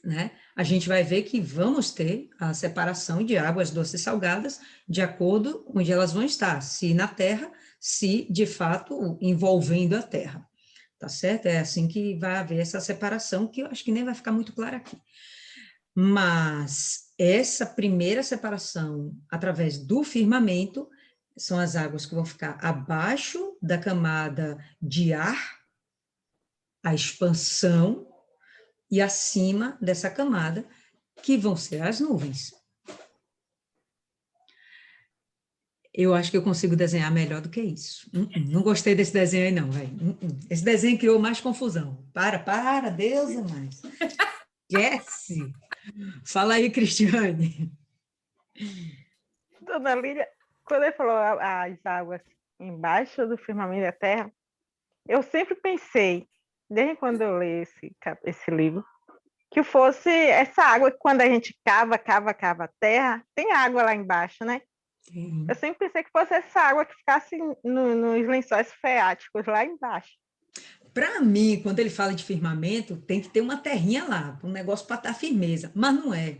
né? A gente vai ver que vamos ter a separação de águas doces e salgadas de acordo com onde elas vão estar, se na terra, se de fato envolvendo a terra, tá certo? É assim que vai haver essa separação, que eu acho que nem vai ficar muito claro aqui. Mas essa primeira separação, através do firmamento, são as águas que vão ficar abaixo da camada de ar, a expansão, e acima dessa camada, que vão ser as nuvens. Eu acho que eu consigo desenhar melhor do que isso. Não gostei desse desenho aí, não, velho. Esse desenho criou mais confusão. Para, Deus é mais. Esquece. Fala aí, Cristiane. Dona Lília, quando ele falou as águas embaixo do firmamento da terra, eu sempre pensei, desde quando eu li esse livro, que fosse essa água que quando a gente cava a terra, tem água lá embaixo, né? Eu sempre pensei que fosse essa água que ficasse nos lençóis freáticos lá embaixo. Para mim, quando ele fala de firmamento, tem que ter uma terrinha lá, um negócio para dar firmeza, mas não é,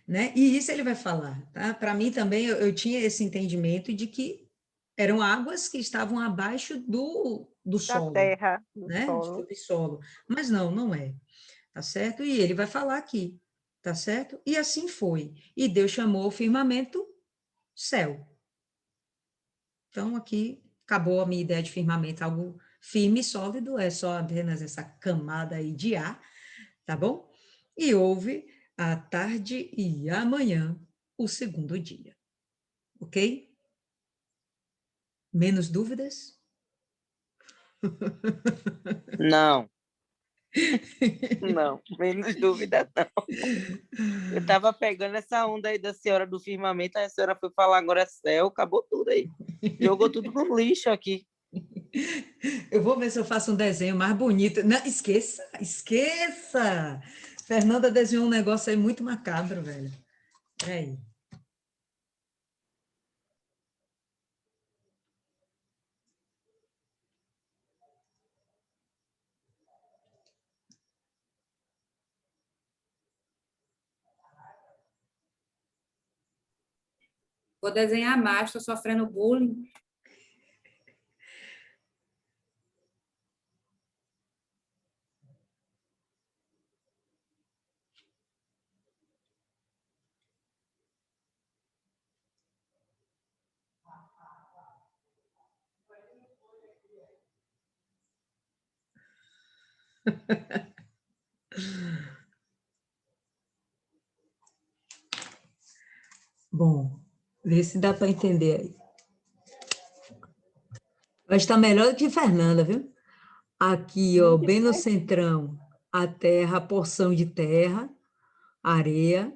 né? E isso ele vai falar, tá? Para mim também, eu tinha esse entendimento de que eram águas que estavam abaixo do solo, terra, do né? solo. Do solo. Mas não é, tá certo? E ele vai falar aqui, tá certo? E assim foi. E Deus chamou o firmamento céu. Então, aqui acabou a minha ideia de firmamento, algo firme e sólido, é só apenas essa camada aí de ar, tá bom? E houve a tarde e a manhã, o segundo dia, ok? Menos dúvidas? Não, não, menos dúvida não. Eu estava pegando essa onda aí da senhora do firmamento, aí a senhora foi falar agora céu, acabou tudo aí. Jogou tudo no lixo aqui. Eu vou ver se eu faço um desenho mais bonito. Não, esqueça! Fernanda desenhou um negócio aí muito macabro, velho. Peraí. Vou desenhar mais, estou sofrendo bullying. Bom, vê se dá para entender aí. Vai estar melhor do que Fernanda, viu? Aqui, ó, bem no centrão, a terra, a porção de terra, areia,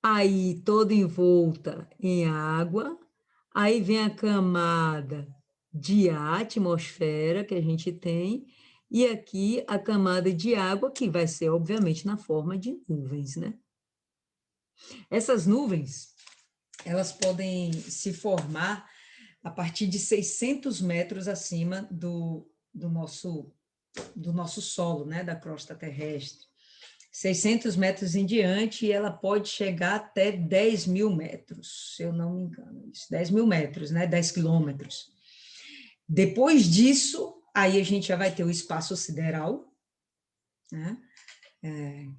aí toda envolta em água, aí vem a camada de ar, atmosfera que a gente tem, e aqui a camada de água, que vai ser, obviamente, na forma de nuvens, né? Essas nuvens, elas podem se formar a partir de 600 metros acima do nosso solo, né, da crosta terrestre. 600 metros em diante, e ela pode chegar até 10 mil metros, se eu não me engano, 10 mil metros, né, 10 quilômetros. Depois disso, aí a gente já vai ter o espaço sideral, né,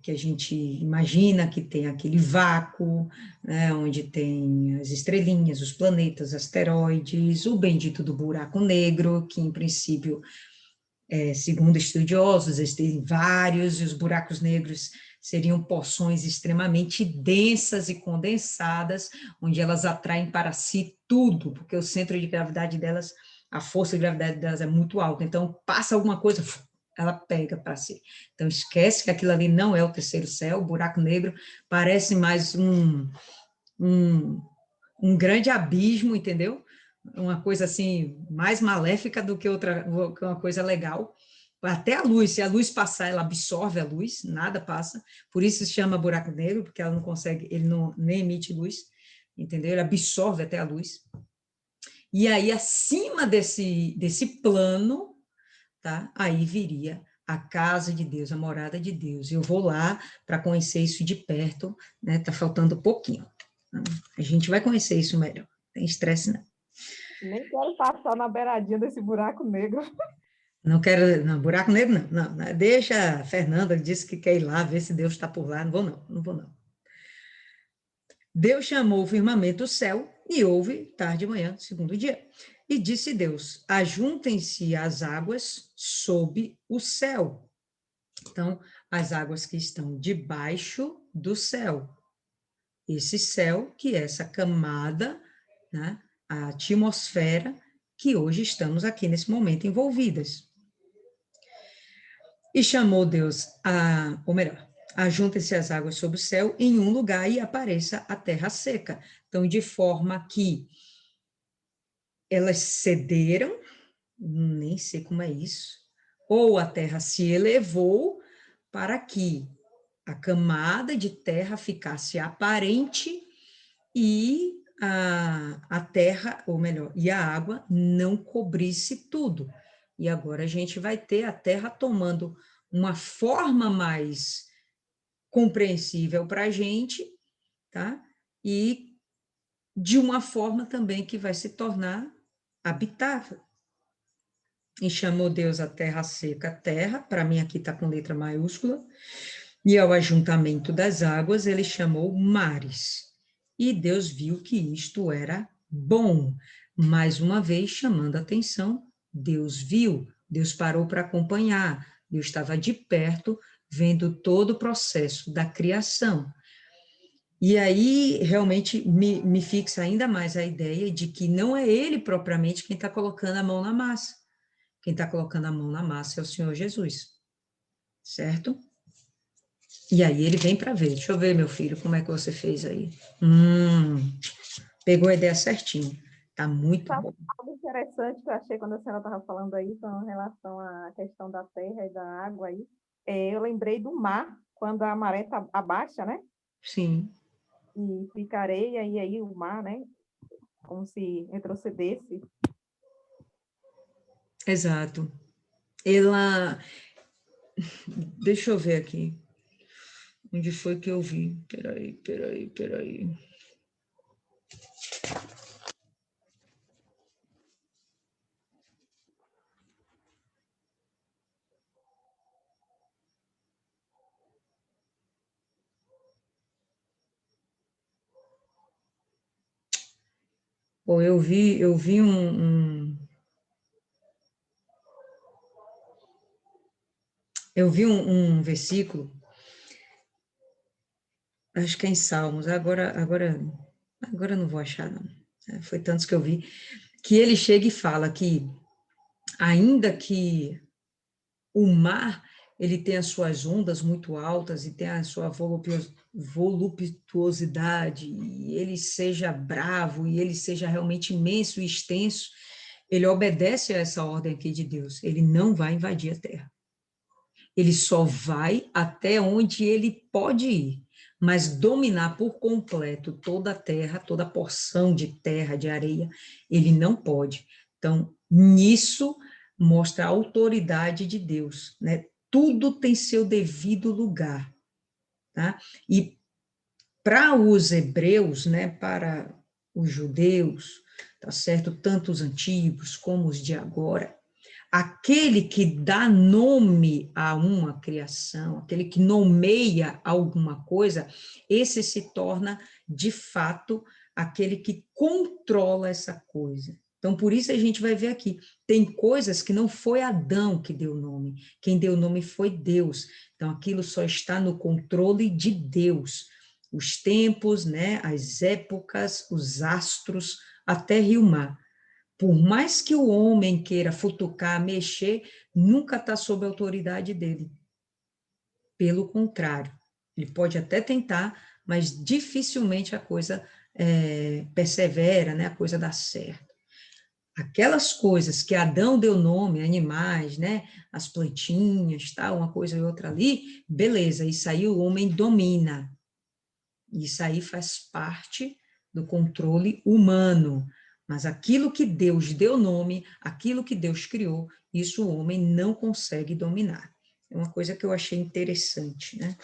que a gente imagina que tem aquele vácuo, né, onde tem as estrelinhas, os planetas, asteroides, o bendito do buraco negro, que em princípio, segundo estudiosos, existem vários, e os buracos negros seriam porções extremamente densas e condensadas, onde elas atraem para si tudo, porque o centro de gravidade delas, a força de gravidade delas é muito alta, então passa alguma coisa, ela pega para si. Então, esquece que aquilo ali não é o terceiro céu, o buraco negro parece mais um grande abismo, entendeu? Uma coisa assim, mais maléfica do que uma coisa legal. Até a luz, se a luz passar, ela absorve a luz, nada passa, por isso se chama buraco negro, porque ela não consegue, ele não nem emite luz, entendeu? Ele absorve até a luz. E aí, acima desse plano, tá? Aí viria a casa de Deus, a morada de Deus. Eu vou lá para conhecer isso de perto, né? Tá faltando pouquinho. A gente vai conhecer isso melhor. Não tem estresse, não. Nem quero passar na beiradinha desse buraco negro. Não quero, não, buraco negro não, não. Deixa a Fernanda, disse que quer ir lá, ver se Deus está por lá. Não vou não, não vou não. Deus chamou o firmamento o céu, e houve tarde e manhã, segundo dia. E disse Deus, ajuntem-se as águas sob o céu. Então, as águas que estão debaixo do céu. Esse céu, que é essa camada, né, a atmosfera, que hoje estamos aqui nesse momento envolvidas. E chamou Deus, ou melhor, ajuntem-se as águas sobre o céu em um lugar e apareça a terra seca. Então, de forma que elas cederam, nem sei como é isso, ou a terra se elevou para que a camada de terra ficasse aparente e a terra, ou melhor, e a água não cobrisse tudo. E agora a gente vai ter a terra tomando uma forma mais compreensível para a gente, tá? E de uma forma também que vai se tornar habitável. E chamou Deus a terra seca, terra, para mim aqui está com letra maiúscula, e ao ajuntamento das águas ele chamou mares. E Deus viu que isto era bom. Mais uma vez, chamando a atenção, Deus viu, Deus parou para acompanhar, Deus estava de perto, vendo todo o processo da criação. E aí, realmente, me fixa ainda mais a ideia de que não é ele propriamente quem está colocando a mão na massa. Quem está colocando a mão na massa é o Senhor Jesus. Certo? E aí ele vem para ver. Deixa eu ver, meu filho, como é que você fez aí. Pegou a ideia certinho. Tá muito bom. Algo interessante que eu achei quando a senhora estava falando aí, com relação à questão da terra e da água aí, eu lembrei do mar, quando a maré abaixa, né? Sim. E fica areia, e aí o mar, né? Como se retrocedesse. Exato. Ela... Deixa eu ver aqui. Onde foi que eu vi? Peraí. Pô, eu vi um versículo, acho que é em Salmos, agora não vou achar, não. Foi tantos que eu vi, que ele chega e fala que, ainda que o mar, ele tem as suas ondas muito altas e tem a sua voluptuosidade, e ele seja bravo, e ele seja realmente imenso e extenso, ele obedece a essa ordem aqui de Deus, ele não vai invadir a terra. Ele só vai até onde ele pode ir, mas dominar por completo toda a terra, toda a porção de terra, de areia, ele não pode. Então, nisso mostra a autoridade de Deus, né? Tudo tem seu devido lugar, tá? E para os hebreus, né, para os judeus, tá certo? Tanto os antigos como os de agora, aquele que dá nome a uma criação, aquele que nomeia alguma coisa, esse se torna, de fato, aquele que controla essa coisa. Então, por isso a gente vai ver aqui, tem coisas que não foi Adão que deu nome, quem deu nome foi Deus. Então, aquilo só está no controle de Deus. Os tempos, né, as épocas, os astros, a terra e o mar. Por mais que o homem queira futucar, mexer, nunca está sob a autoridade dele. Pelo contrário, ele pode até tentar, mas dificilmente a coisa persevera, né? A coisa dá certo. Aquelas coisas que Adão deu nome, animais, né? As plantinhas, tal, uma coisa e outra ali, beleza, isso aí o homem domina. Isso aí faz parte do controle humano. Mas aquilo que Deus deu nome, aquilo que Deus criou, isso o homem não consegue dominar. É uma coisa que eu achei interessante, né?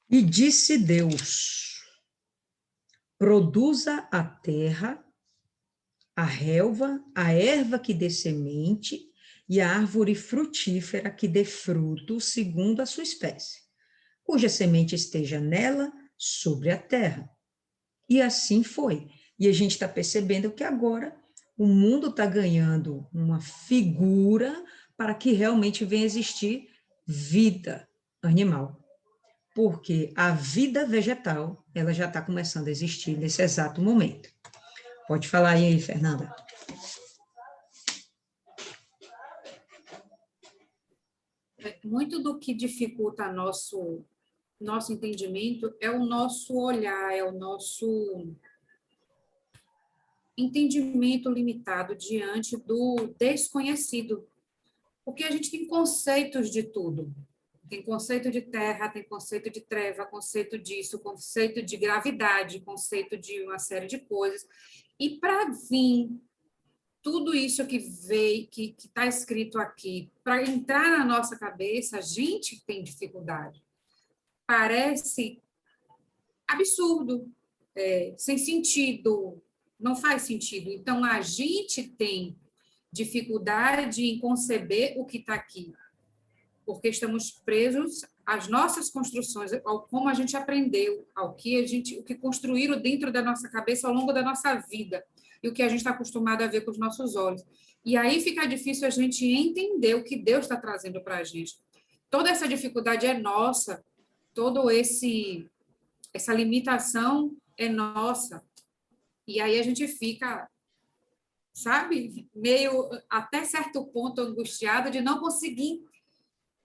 E disse Deus, produza a terra, a relva, a erva que dê semente, e a árvore frutífera que dê fruto segundo a sua espécie, cuja semente esteja nela sobre a terra. E assim foi. E a gente está percebendo que agora o mundo está ganhando uma figura para que realmente venha existir vida animal. Porque a vida vegetal, ela já está começando a existir nesse exato momento. Pode falar aí, Fernanda. Muito do que dificulta nosso entendimento é o nosso olhar, é o nosso entendimento limitado diante do desconhecido. Porque a gente tem conceitos de tudo. Tem conceito de terra, tem conceito de treva, conceito disso, conceito de gravidade, conceito de uma série de coisas. E para vir tudo isso que veio, que está escrito aqui, para entrar na nossa cabeça, a gente tem dificuldade. Parece absurdo, sem sentido, não faz sentido. Então, a gente tem dificuldade em conceber o que está aqui, porque estamos presos às nossas construções, ao como a gente aprendeu, o que construíram dentro da nossa cabeça ao longo da nossa vida, e o que a gente está acostumado a ver com os nossos olhos. E aí fica difícil a gente entender o que Deus está trazendo para a gente. Toda essa dificuldade é nossa, essa limitação é nossa. E aí a gente fica, sabe, meio até certo ponto angustiado de não conseguir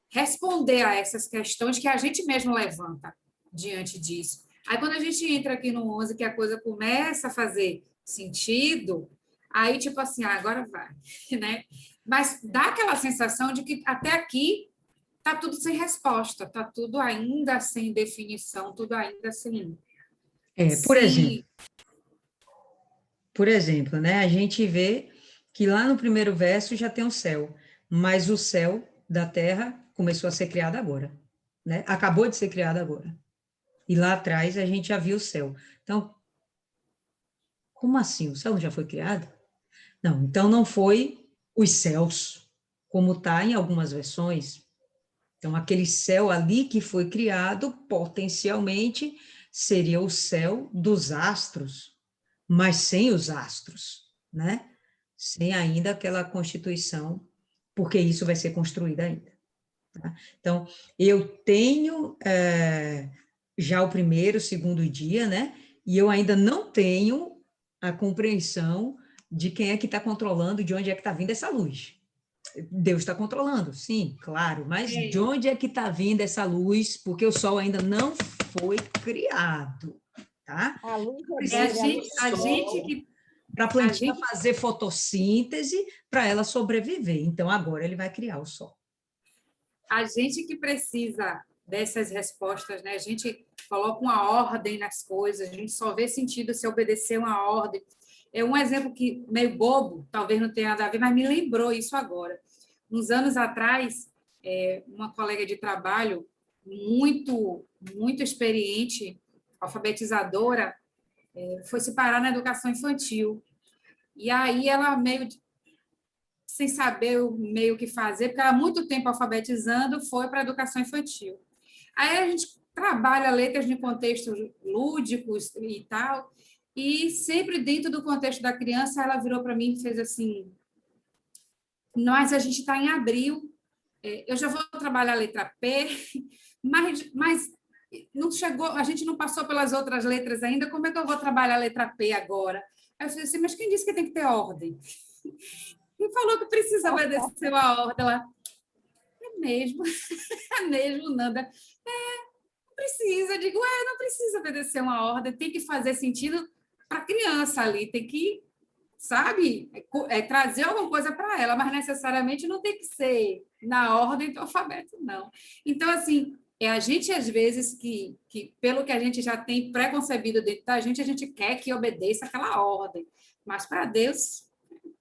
responder a essas questões que a gente mesmo levanta diante disso. Aí, quando a gente entra aqui no 11, que a coisa começa a fazer sentido, aí, tipo assim, agora vai, né? Mas dá aquela sensação de que até aqui está tudo sem resposta, está tudo ainda sem definição, tudo ainda sem... Por exemplo, né, a gente vê que lá no primeiro verso já tem o céu, mas o céu da terra começou a ser criado agora, né? Acabou de ser criado agora. E lá atrás a gente já viu o céu. Então, como assim? O céu já foi criado? Não, então não foi os céus, como está em algumas versões. Então, aquele céu ali que foi criado, potencialmente, seria o céu dos astros, mas sem os astros, né? Sem ainda aquela constituição, porque isso vai ser construído ainda. Tá? Então, eu tenho já o primeiro, o segundo dia, né? E eu ainda não tenho a compreensão de quem é que está controlando, de onde é que está vindo essa luz. Deus está controlando, sim, claro, mas de onde é que está vindo essa luz? Porque o sol ainda não foi criado, tá? A luz a gente que... Para a plantinha fazer fotossíntese, para ela sobreviver. Então, agora ele vai criar o sol. A gente que precisa dessas respostas, né? A gente coloca uma ordem nas coisas, a gente só vê sentido se obedecer uma ordem. É um exemplo que meio bobo, talvez não tenha nada a ver, mas me lembrou isso agora. Uns anos atrás, uma colega de trabalho muito, muito experiente, alfabetizadora, foi se parar na educação infantil. E aí ela meio sem saber meio o que fazer, porque ela há muito tempo alfabetizando, foi para a educação infantil. Aí a gente trabalha letras de contextos lúdicos e tal, e sempre dentro do contexto da criança, ela virou para mim e fez assim, mas a gente está em abril, eu já vou trabalhar a letra P, mas não chegou, a gente não passou pelas outras letras ainda, como é que eu vou trabalhar a letra P agora? Aí eu falei assim, mas quem disse que tem que ter ordem? E falou que precisa obedecer uma ordem lá. É mesmo, Nanda. Não precisa, digo, não precisa obedecer uma ordem, tem que fazer sentido para a criança ali, tem que, sabe, trazer alguma coisa para ela, mas necessariamente não tem que ser na ordem do alfabeto, não. Então, assim, a gente, às vezes, que pelo que a gente já tem preconcebido dentro da gente, a gente quer que obedeça aquela ordem, mas para Deus,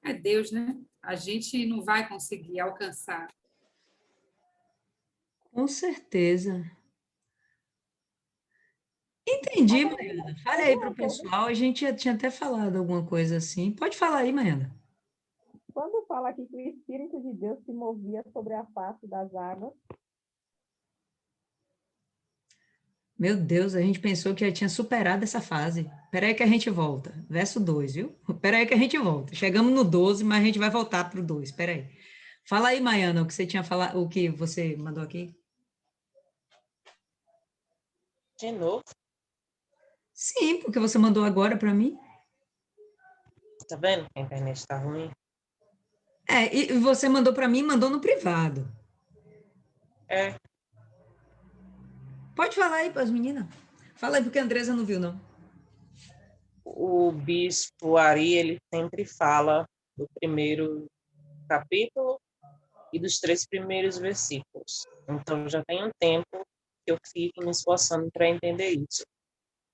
é Deus, né? A gente não vai conseguir alcançar. Com certeza. Entendi, Mariana. Fala aí para o pessoal. A gente tinha até falado alguma coisa assim. Pode falar aí, Mariana. Quando fala aqui que o Espírito de Deus se movia sobre a face das águas, Meu Deus, a gente pensou que já tinha superado essa fase. Espera aí que a gente volta. Verso 2, viu? Espera aí que a gente volta. Chegamos no 12, mas a gente vai voltar para o 2. Espera aí. Fala aí, Maiana, o que você tinha falado, o que você mandou aqui? De novo, Sim, porque você mandou agora para mim. tá vendo que a internet tá ruim? E você mandou para mim, mandou no privado. É, Pode falar aí para as meninas. Fala aí, porque a Andresa não viu, não. o bispo Ari, ele sempre fala do primeiro capítulo e dos 3 primeiros versículos. Então, já tem um tempo que eu fico me esforçando para entender isso.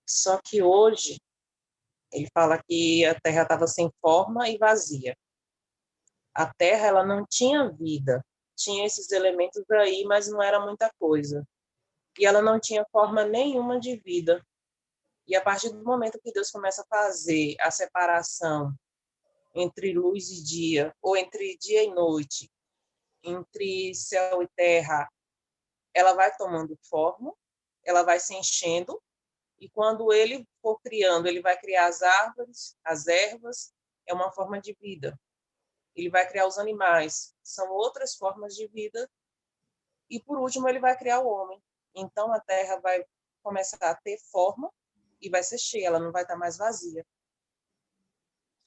Só que hoje, ele fala que a terra estava sem forma e vazia. A terra, ela não tinha vida. Tinha esses elementos aí, mas não era muita coisa. E ela não tinha forma nenhuma de vida. E a partir do momento que Deus começa a fazer a separação entre luz e dia, ou entre dia e noite, entre céu e terra, ela vai tomando forma, ela vai se enchendo, e quando ele for criando, ele vai criar as árvores, as ervas, é uma forma de vida. Ele vai criar os animais, são outras formas de vida, e por último ele vai criar o homem. Então a terra vai começar a ter forma e vai ser cheia, ela não vai estar mais vazia.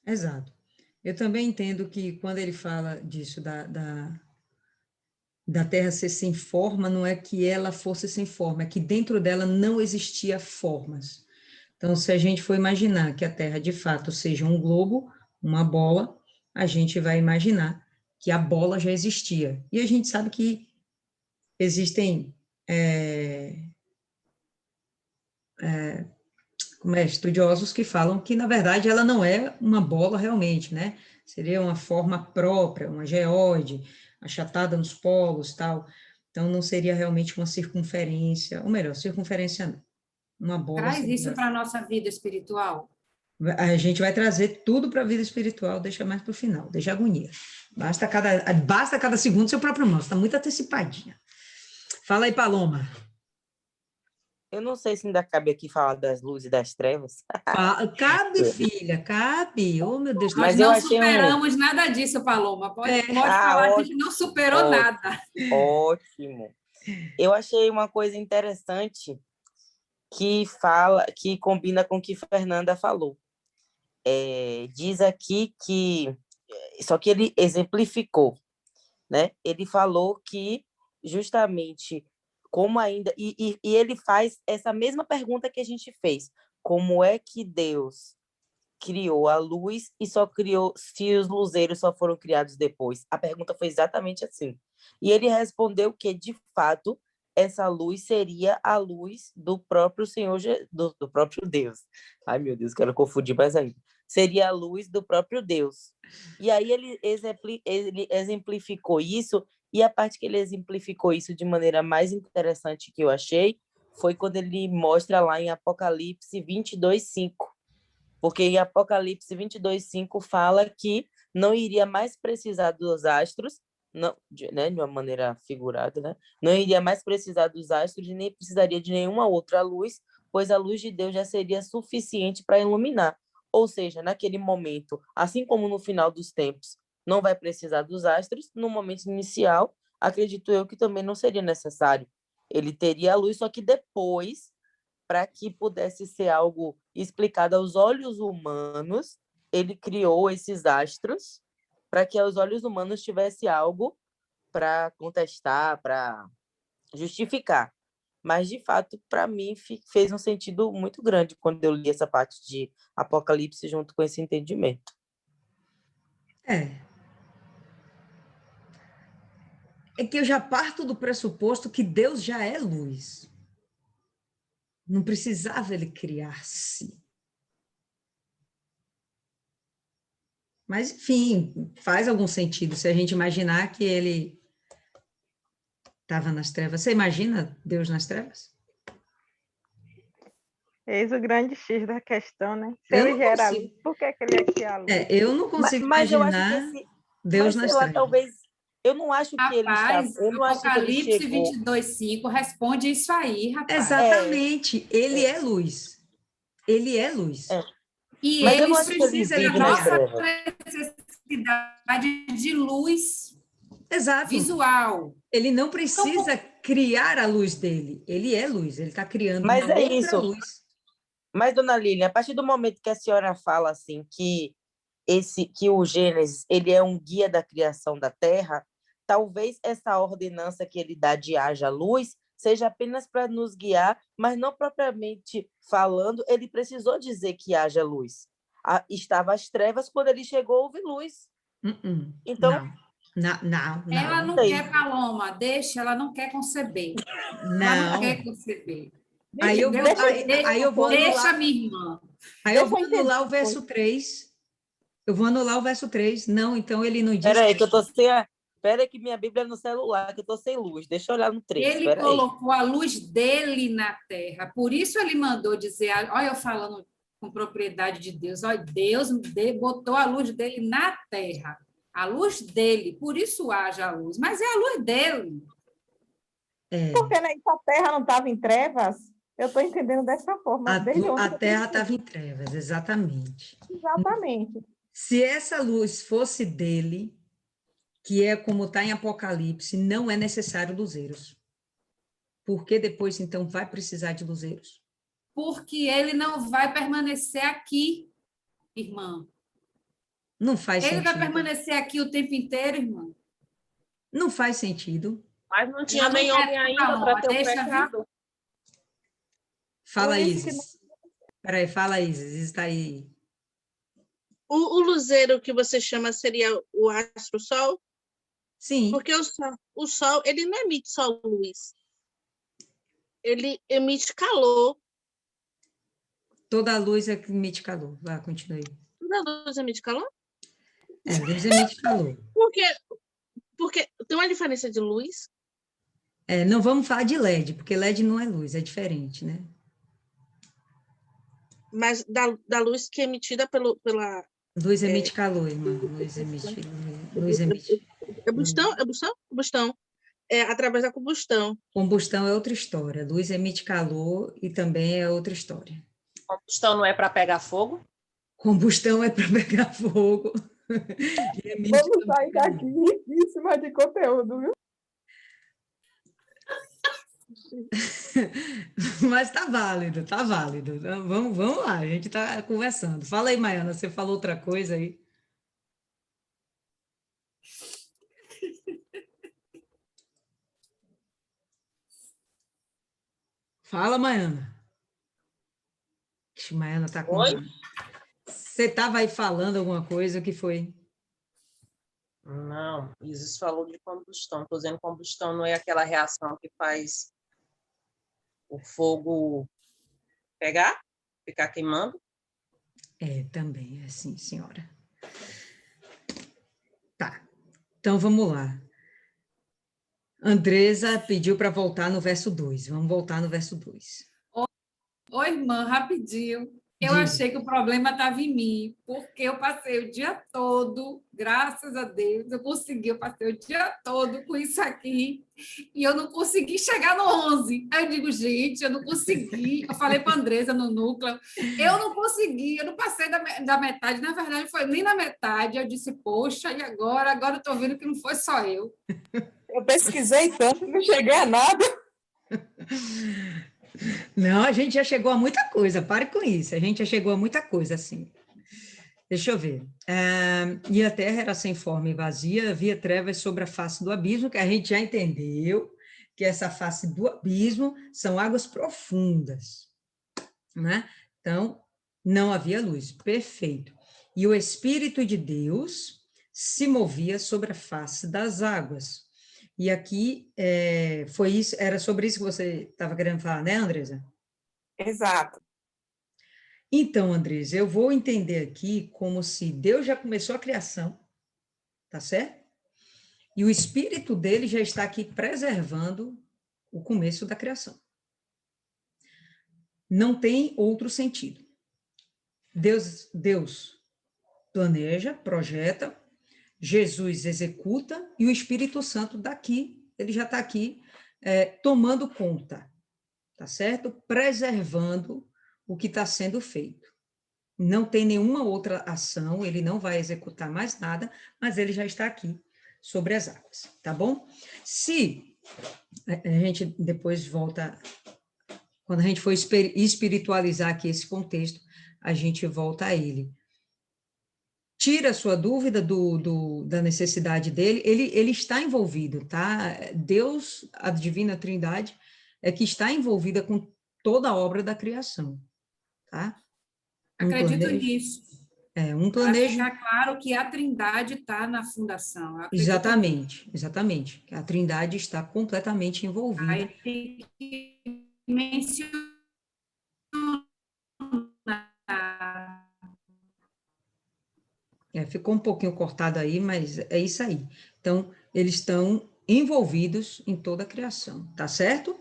Exato. Eu também entendo que quando ele fala disso, da Terra ser sem forma, não é que ela fosse sem forma, é que dentro dela não existia formas. Então, se a gente for imaginar que a Terra de fato seja um globo, uma bola, a gente vai imaginar que a bola já existia. E a gente sabe que existem estudiosos que falam que, na verdade, ela não é uma bola realmente, né? Seria uma forma própria, uma geóide, achatada nos polos, tal. Então, não seria realmente uma circunferência, ou melhor, circunferência não. Uma bola Traz isso seria... para a nossa vida espiritual. A gente vai trazer tudo para a vida espiritual, deixa mais para o final, deixa agonia. Basta cada segundo seu próprio mal, está muito antecipadinha. Fala aí, Paloma. Eu não sei se ainda cabe aqui falar das luzes e das trevas. Cabe, filha, cabe. Oh, meu Deus. Nós Mas eu não achei superamos nada disso, Paloma. Pode Ah, falar que a ótimo, gente não superou ótimo. nada. Ótimo. Eu achei uma coisa interessante que combina com o que Fernanda falou. Diz aqui que, só que ele exemplificou, né? Ele falou que justamente como ainda e ele faz essa mesma pergunta que a gente fez: como é que Deus criou a luz e só criou se os luzeiros só foram criados depois? A pergunta foi exatamente assim. E ele respondeu que, de fato, essa luz seria a luz do próprio Senhor, do próprio Deus. Ai, meu Deus, quero confundir mais ainda. Seria a luz do próprio Deus. E aí ele exemplificou isso, e a parte que ele exemplificou isso de maneira mais interessante que eu achei foi quando ele mostra lá em Apocalipse 22:5. Porque em Apocalipse 22:5 fala que não iria mais precisar dos astros, não, né, de uma maneira figurada, né? Não iria mais precisar dos astros e nem precisaria de nenhuma outra luz, pois a luz de Deus já seria suficiente para iluminar. Ou seja, naquele momento, assim como no final dos tempos, não vai precisar dos astros, no momento inicial, acredito eu que também não seria necessário. Ele teria a luz, só que depois, para que pudesse ser algo explicado aos olhos humanos, ele criou esses astros para que aos olhos humanos tivesse algo para contestar, para justificar. Mas, de fato, para mim, fez um sentido muito grande quando eu li essa parte de Apocalipse junto com esse entendimento. É que eu já parto do pressuposto que Deus já é luz. Não precisava ele criar-se. Mas, enfim, faz algum sentido se a gente imaginar que ele estava nas trevas. Você imagina Deus nas trevas? Eis o grande X da questão, né? Se Eu ele não gera a consigo. luz, por que ele ia criar a luz? Eu não consigo Mas eu acho que imaginar. Deus Mas, nas sei lá, trevas. talvez... Eu não acho que ele está... Rapaz, Eu não acho que ele Apocalipse chegou... 22:5 responde isso aí, rapaz. Exatamente. Ele é luz. Ele é luz. É. E Mas eu ele não acho que ele precisa vive da nas criar. nossa trevas. necessidade de luz Exato. visual. Ele não Então, precisa criar a luz dele. Ele é luz. Ele está criando Mas uma é outra isso. luz. Mas, dona Lilian, a partir do momento que a senhora fala assim que o Gênesis ele é um guia da criação da Terra, talvez essa ordenança que ele dá de haja luz seja apenas para nos guiar, mas não propriamente falando, ele precisou dizer que haja luz. Estava as trevas, quando ele chegou, houve luz. Então, ela não sei. quer, Paloma, deixa, ela não quer conceber. Ela não Não. quer conceber. Aí eu vou, aí eu vou Deixa, anular, minha irmã. aí eu vou anular o verso 3. Eu vou anular o verso 3. Não, então ele não diz. Peraí, que eu tô sem a... Peraí, que minha Bíblia é no celular, que eu tô sem luz. Deixa eu olhar no 3. Ele colocou a luz dele na terra. Por isso ele mandou dizer, olha eu falando com propriedade de Deus, olha, Deus botou a luz dele na terra. A luz dele, por isso haja a luz. Mas é a luz dele. Porque né, a terra não estava em trevas? Eu estou entendendo dessa forma. A terra estava em trevas, exatamente. Exatamente. Se essa luz fosse dele, que é como está em Apocalipse, não é necessário luzeiros. Porque depois, então, vai precisar de luzeiros? Porque ele não vai permanecer aqui, irmã. Não faz sentido. Ele vai permanecer aqui o tempo inteiro, irmã? Não faz sentido. Mas não tinha nem homem ainda para ter o pecado. Fala, Isis. Peraí, fala, Isis. Está aí. O luzeiro que você chama seria o astro-sol? Sim. Porque o sol, ele não emite só luz. Ele emite calor. Toda a luz emite calor. Vá, continue. Toda luz emite calor? A luz emite calor. Porque tem uma diferença de luz. Não vamos falar de LED, porque LED não é luz, é diferente, né? Mas da luz que é emitida pela... Luz emite calor, irmã. Luz emite. Combustão? É combustão? Combustão. É através da combustão. Combustão é outra história. Luz emite calor e também é outra história. Combustão não é para pegar fogo? Combustão é para pegar fogo. Vamos sair daqui riquíssima de conteúdo, viu? Mas tá válido, tá válido. Então, vamos lá, a gente tá conversando. Fala aí, Maiana, você falou outra coisa aí? Fala, Maiana. Ixi, Maiana tá com... Oi? Você estava aí falando alguma coisa, o que foi? Não, Isis falou de combustão. Estou dizendo que combustão não é aquela reação que faz o fogo pegar, ficar queimando? Também é assim, senhora. Tá, então vamos lá. Andresa pediu para voltar no verso 2. Vamos voltar no verso 2. Oi, irmã, rapidinho. Eu achei que o problema estava em mim, porque eu passei o dia todo, graças a Deus, eu passei o dia todo com isso aqui, e eu não consegui chegar no 11. Aí eu digo, gente, eu não consegui. Eu falei para a Andresa no núcleo, eu não consegui, eu não passei da metade, na verdade, foi nem na metade. Eu disse, poxa, e agora? Agora eu estou vendo que não foi só eu. Eu pesquisei tanto, não cheguei a nada. Não, a gente já chegou a muita coisa, pare com isso, a gente já chegou a muita coisa, assim. Deixa eu ver. E a terra era sem forma e vazia, havia trevas sobre a face do abismo, que a gente já entendeu que essa face do abismo são águas profundas, né? Então, não havia luz, perfeito. E o Espírito de Deus se movia sobre a face das águas. E aqui foi isso, era sobre isso que você estava querendo falar, né, Andresa? Exato. Então, Andresa, eu vou entender aqui como se Deus já começou a criação, tá certo? E o Espírito dele já está aqui preservando o começo da criação. Não tem outro sentido. Deus planeja, projeta, Jesus executa e o Espírito Santo daqui, ele já está aqui tomando conta, tá certo? Preservando o que está sendo feito. Não tem nenhuma outra ação, ele não vai executar mais nada, mas ele já está aqui sobre as águas, tá bom? Se a gente depois volta, quando a gente for espiritualizar aqui esse contexto, a gente volta a ele. Tira a sua dúvida da necessidade dele, ele está envolvido, tá? Deus, a Divina Trindade, é que está envolvida com toda a obra da criação, tá? Acredito nisso. Um planejo. Para ficar claro que a Trindade está na fundação. Exatamente. A Trindade está completamente envolvida. Aí tem que mencionar. Ficou um pouquinho cortado aí, mas é isso aí. Então, eles estão envolvidos em toda a criação, tá certo?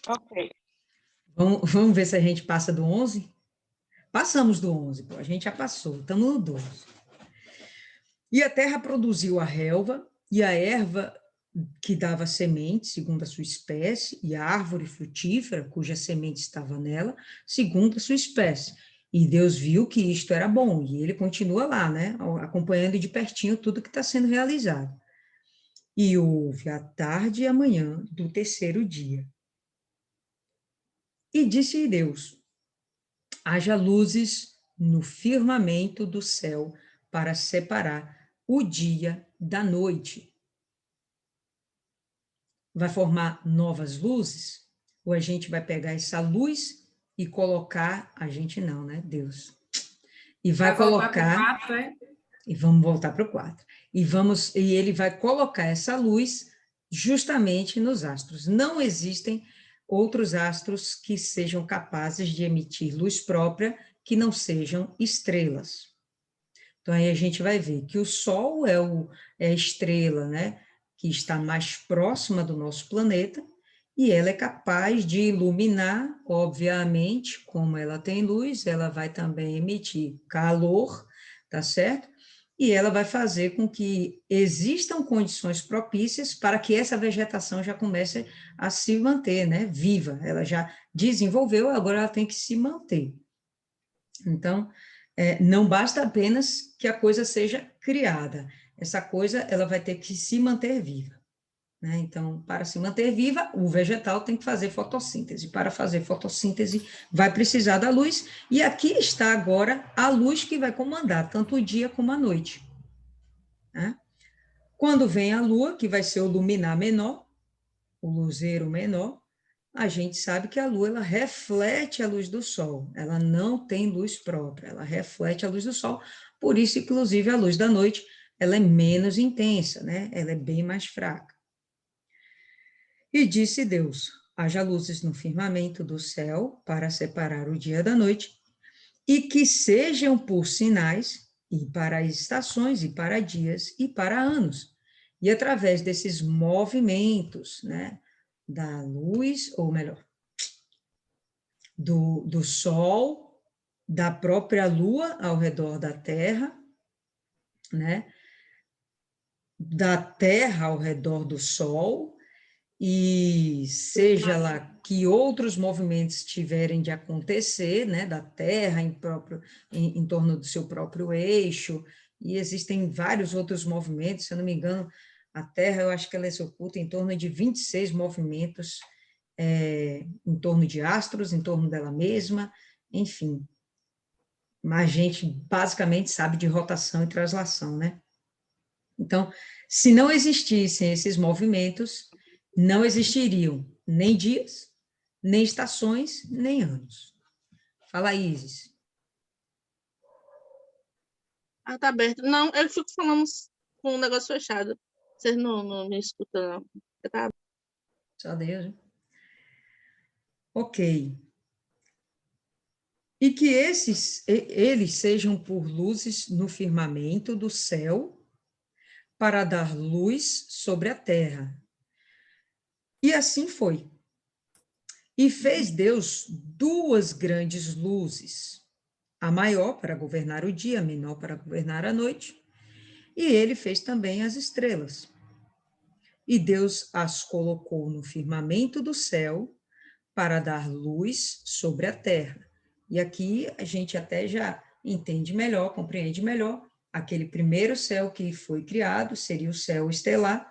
Ok. Vamos ver se a gente passa do 11? Passamos do 11, pô, a gente já passou, estamos no 12. E a terra produziu a relva e a erva que dava semente, segundo a sua espécie, e a árvore frutífera, cuja semente estava nela, segundo a sua espécie. E Deus viu que isto era bom, e ele continua lá, né, acompanhando de pertinho tudo que está sendo realizado. E houve a tarde e a manhã do terceiro dia. E disse Deus: haja luzes no firmamento do céu para separar o dia da noite. Vai formar novas luzes? Ou a gente vai pegar essa luz e colocar, a gente não, né? Deus. E vai colocar... E vamos voltar para o 4. E ele vai colocar essa luz justamente nos astros. Não existem outros astros que sejam capazes de emitir luz própria que não sejam estrelas. Então, aí a gente vai ver que o Sol é a estrela, né, que está mais próxima do nosso planeta, e ela é capaz de iluminar, obviamente, como ela tem luz, ela vai também emitir calor, tá certo? E ela vai fazer com que existam condições propícias para que essa vegetação já comece a se manter, né, viva. Ela já desenvolveu, agora ela tem que se manter. Então, não basta apenas que a coisa seja criada, essa coisa ela vai ter que se manter viva, né? Então, para se manter viva, o vegetal tem que fazer fotossíntese. Para fazer fotossíntese, vai precisar da luz, e aqui está agora a luz que vai comandar tanto o dia como a noite, né? Quando vem a lua, que vai ser o luminar menor, o luzeiro menor, a gente sabe que a lua ela reflete a luz do sol, ela não tem luz própria, ela reflete a luz do sol, por isso, inclusive, a luz da noite ela é menos intensa, né? Ela é bem mais fraca. E disse Deus: haja luzes no firmamento do céu para separar o dia da noite, e que sejam por sinais, e para estações, e para dias, e para anos. E através desses movimentos, né, da luz, ou melhor, do Sol, da própria Lua ao redor da Terra, né, da Terra ao redor do Sol, e seja lá que outros movimentos tiverem de acontecer, né, da Terra em torno do seu próprio eixo, e existem vários outros movimentos, se eu não me engano, a Terra, eu acho que ela se oculta em torno de 26 movimentos em torno de astros, em torno dela mesma, enfim. Mas a gente basicamente sabe de rotação e translação, né? Então, se não existissem esses movimentos, não existiriam nem dias, nem estações, nem anos. Fala, Isis. Ah, tá aberto. Não, eu fico falando com o negócio fechado. Vocês não me escutam, não. Tá... Só Deus, hein? Ok. E que eles sejam por luzes no firmamento do céu, para dar luz sobre a terra. E assim foi. E fez Deus 2 grandes luzes, a maior para governar o dia, a menor para governar a noite, E ele fez também as estrelas. E Deus as colocou no firmamento do céu para dar luz sobre a terra. E aqui a gente até já entende melhor, compreende melhor, aquele primeiro céu que foi criado seria o céu estelar,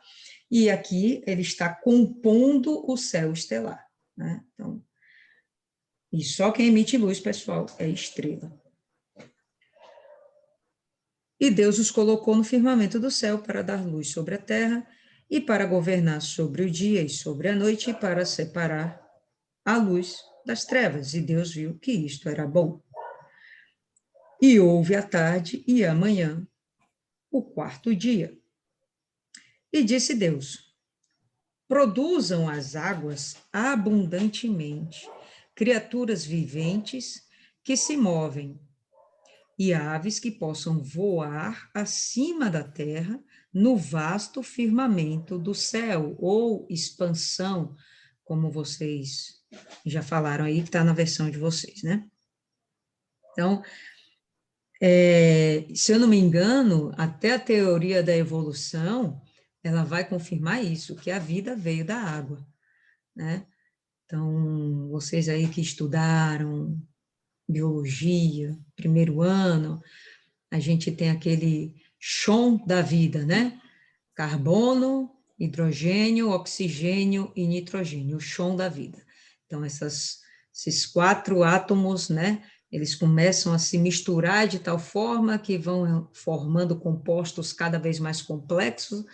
e aqui ele está compondo o céu estelar, né? Então, e só quem emite luz, pessoal, é estrela. E Deus os colocou no firmamento do céu para dar luz sobre a terra e para governar sobre o dia e sobre a noite e para separar a luz das trevas. E Deus viu que isto era bom. E houve a tarde e a manhã, o quarto dia. E disse Deus: produzam as águas abundantemente, criaturas viventes que se movem, e aves que possam voar acima da terra no vasto firmamento do céu, ou expansão, como vocês já falaram aí, que está na versão de vocês, né? Então, se eu não me engano, até a teoria da evolução, ela vai confirmar isso, que a vida veio da água, né? Então, vocês aí que estudaram biologia, primeiro ano, a gente tem aquele chão da vida, né? Carbono, hidrogênio, oxigênio e nitrogênio, o chão da vida. Então, esses 4 átomos, né? Eles começam a se misturar de tal forma que vão formando compostos cada vez mais complexos,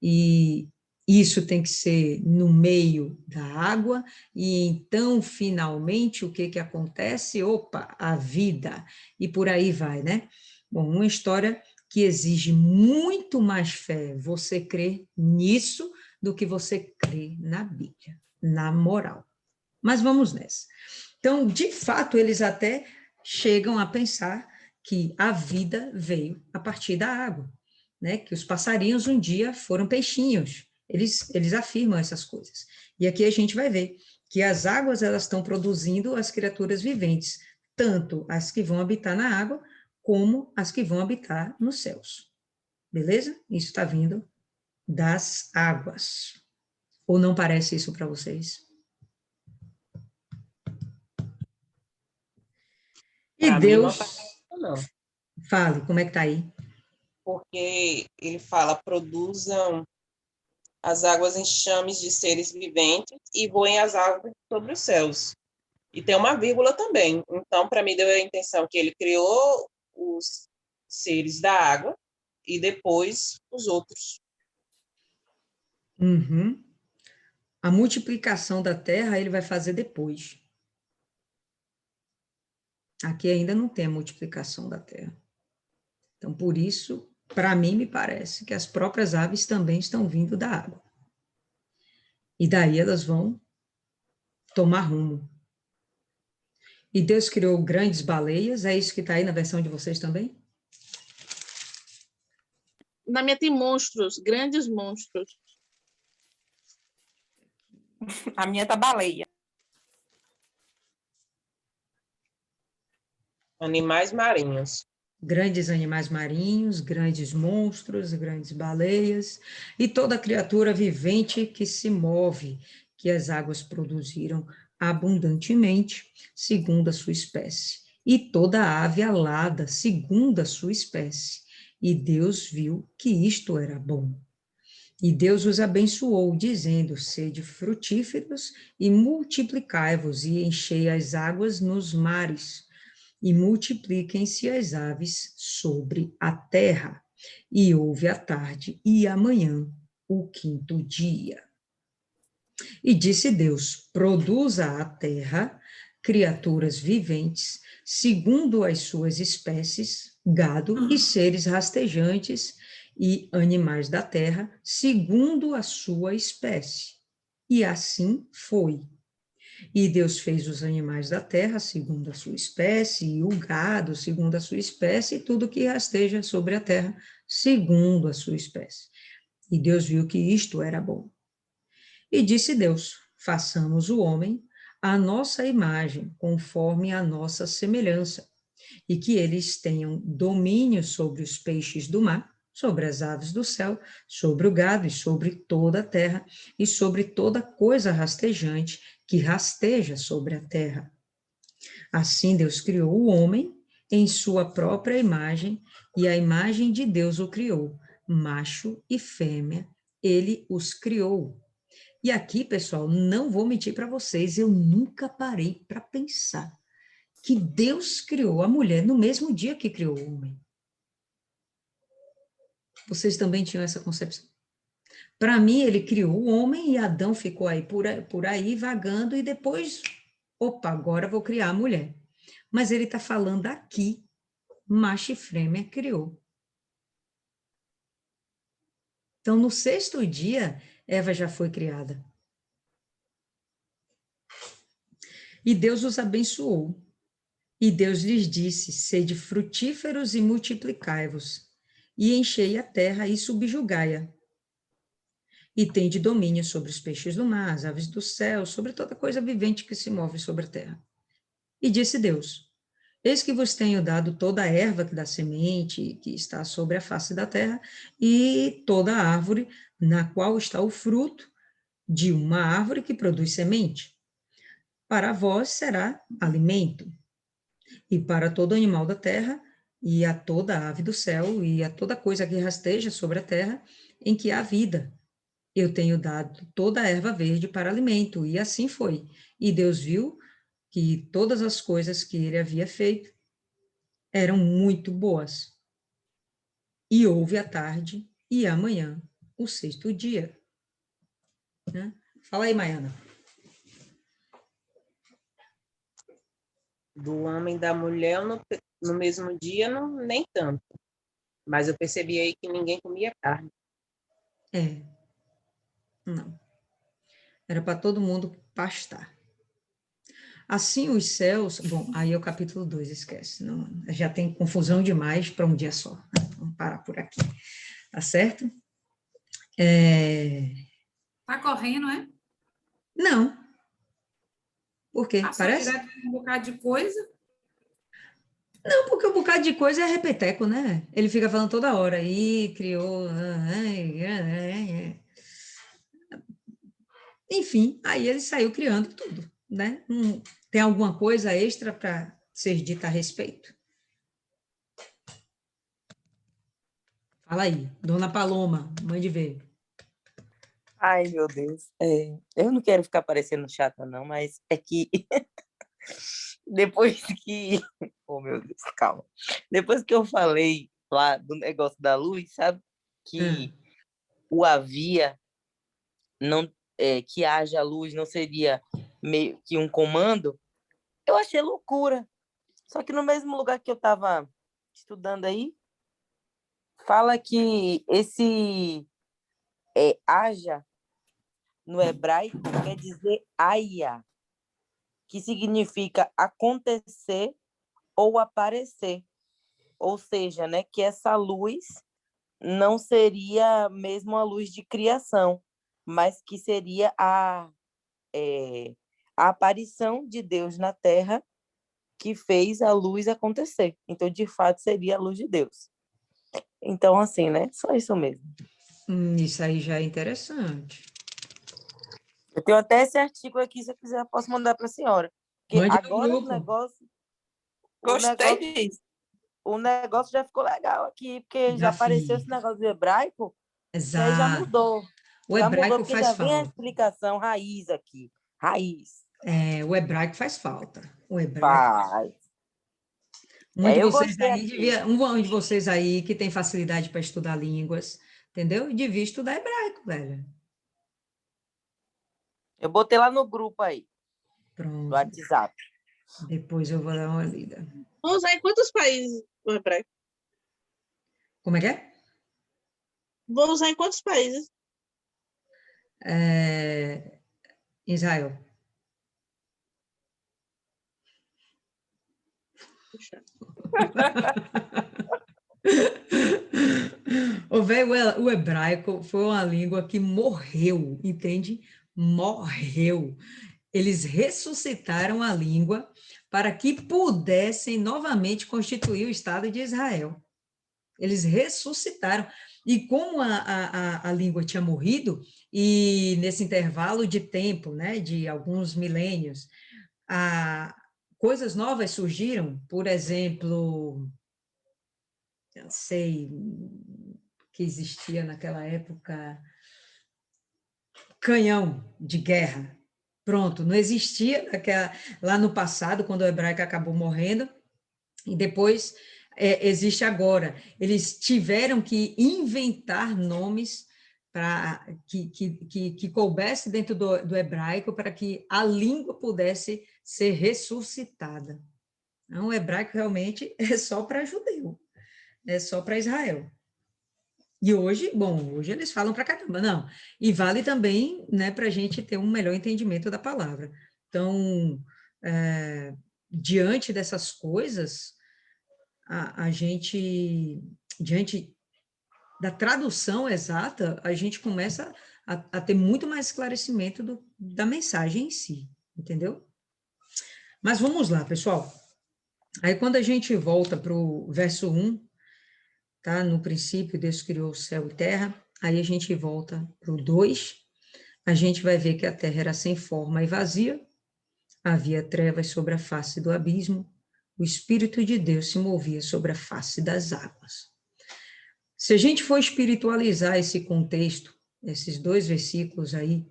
e isso tem que ser no meio da água, e então, finalmente, o que acontece? Opa, a vida, e por aí vai, né? Bom, uma história que exige muito mais fé, você crer nisso, do que você crer na Bíblia, na moral. Mas vamos nessa. Então, de fato, eles até chegam a pensar que a vida veio a partir da água, né? Que os passarinhos um dia foram peixinhos. Eles afirmam essas coisas. E aqui a gente vai ver que as águas, elas estão produzindo as criaturas viventes, tanto as que vão habitar na água, como as que vão habitar nos céus. Beleza? Isso está vindo das águas. Ou não parece isso para vocês? E Pra mim não Deus, parece, não. fale, como é que está aí? Porque ele fala, produzam as águas enxames de seres viventes e voem as águas sobre os céus. E tem uma vírgula também. Então, para mim, deu a intenção que ele criou os seres da água e depois os outros. Uhum. A multiplicação da terra ele vai fazer depois. Aqui ainda não tem a multiplicação da terra. Então, por isso, para mim, me parece que as próprias aves também estão vindo da água. E daí elas vão tomar rumo. E Deus criou grandes baleias, é isso que está aí na versão de vocês também? Na minha tem monstros, grandes monstros. A minha tá baleia. Animais marinhos. Grandes animais marinhos, grandes monstros, grandes baleias, e toda criatura vivente que se move, que as águas produziram abundantemente, segundo a sua espécie, e toda ave alada, segundo a sua espécie. E Deus viu que isto era bom. E Deus os abençoou, dizendo: sede frutíferos e multiplicai-vos, e enchei as águas nos mares, e multipliquem-se as aves sobre a terra. E houve a tarde e a manhã, o quinto dia. E disse Deus: produza a terra criaturas viventes, segundo as suas espécies, gado e seres rastejantes, e animais da terra, segundo a sua espécie. E assim foi. E Deus fez os animais da terra segundo a sua espécie, e o gado segundo a sua espécie, e tudo que rasteja sobre a terra segundo a sua espécie. E Deus viu que isto era bom. E disse Deus: façamos o homem à nossa imagem, conforme a nossa semelhança, e que eles tenham domínio sobre os peixes do mar, sobre as aves do céu, sobre o gado e sobre toda a terra, e sobre toda coisa rastejante que rasteja sobre a terra. Assim Deus criou o homem em sua própria imagem, e a imagem de Deus o criou, macho e fêmea, ele os criou. E aqui, pessoal, não vou mentir para vocês, eu nunca parei para pensar que Deus criou a mulher no mesmo dia que criou o homem. Vocês também tinham essa concepção? Para mim, ele criou o homem e Adão ficou aí por aí vagando e depois, opa, agora vou criar a mulher. Mas ele está falando aqui, macho e fêmea criou. Então, no sexto dia, Eva já foi criada. E Deus os abençoou. E Deus lhes disse, sede frutíferos e multiplicai-vos, e enchei a terra e subjugai-a. E tende domínio sobre os peixes do mar, as aves do céu, sobre toda coisa vivente que se move sobre a terra. E disse Deus, eis que vos tenho dado toda a erva que dá semente, que está sobre a face da terra, e toda a árvore na qual está o fruto de uma árvore que produz semente. Para vós será alimento, e para todo animal da terra, e a toda ave do céu, e a toda coisa que rasteja sobre a terra, em que há vida. Eu tenho dado toda a erva verde para alimento, e assim foi. E Deus viu que todas as coisas que ele havia feito eram muito boas. E houve a tarde e a manhã, o sexto dia. Né? Fala aí, Maiana. Do homem e da mulher no mesmo dia, não, nem tanto. Mas eu percebi aí que ninguém comia carne. É. Não. Era para todo mundo pastar. Assim os céus... Bom, aí é o capítulo 2, esquece. Não, já tem confusão demais para um dia só. Vamos parar por aqui. Tá certo? Tá correndo, é? Não. Por quê? Passou Parece? direto com um bocado de coisa. Não, porque um bocado de coisa é repeteco, né? Ele fica falando toda hora. E criou... Enfim, aí ele saiu criando tudo, né? Tem alguma coisa extra para ser dita a respeito? Fala aí, Dona Paloma, mande ver. Ai, meu Deus. Eu não quero ficar parecendo chata, não, mas é que depois que... Oh, meu Deus, calma. Depois que eu falei lá do negócio da luz, sabe? Que o havia, não, que haja luz não seria meio que um comando, eu achei loucura. Só que no mesmo lugar que eu estava estudando aí, fala que esse haja, no hebraico, quer dizer aia, que significa acontecer ou aparecer. Ou seja, né, que essa luz não seria mesmo a luz de criação, mas que seria a aparição de Deus na Terra que fez a luz acontecer. Então, de fato, seria a luz de Deus. Então, assim, né? Só isso mesmo. Isso aí já é interessante. Eu tenho até esse artigo aqui, se eu quiser, eu posso mandar para a senhora. Porque Mande agora no o grupo. negócio... Gostei disso. O negócio já ficou legal aqui, porque já apareceu esse negócio do hebraico, que aí já Exato. mudou. O Já hebraico mudou, porque faz já vem a falta. explicação raiz aqui. Raiz. O hebraico faz falta. O hebraico. Faz. Eu gostei aqui. Um de vocês aí que tem facilidade para estudar línguas, entendeu? Devia estudar hebraico, velho. Eu botei lá no grupo aí, Pronto. no WhatsApp. Depois eu vou dar uma lida. Vamos usar em quantos países o hebraico? Como é que é? Vou usar em quantos países? Israel. Puxa. O hebraico foi uma língua que morreu, entende? Morreu. Eles ressuscitaram a língua para que pudessem novamente constituir o Estado de Israel. Eles ressuscitaram. E como a língua tinha morrido, e nesse intervalo de tempo, né, de alguns milênios, coisas novas surgiram, por exemplo, eu sei que existia naquela época canhão de guerra. Pronto, não existia lá no passado, quando o hebraico acabou morrendo, e depois existe agora. Eles tiveram que inventar nomes para que coubesse dentro do hebraico para que a língua pudesse ser ressuscitada. Então, o hebraico realmente é só para judeu, é só para Israel. E hoje, bom, hoje eles falam para caramba, não. E vale também, né, para a gente ter um melhor entendimento da palavra. Então, diante dessas coisas, a gente, diante da tradução exata, a gente começa a ter muito mais esclarecimento da mensagem em si, entendeu? Mas vamos lá, pessoal. Aí, quando a gente volta para o verso 1, tá? No princípio, Deus criou o céu e terra. Aí a gente volta para o 2, a gente vai ver que a terra era sem forma e vazia, havia trevas sobre a face do abismo, o Espírito de Deus se movia sobre a face das águas. Se a gente for espiritualizar esse contexto, esses 2 versículos aí,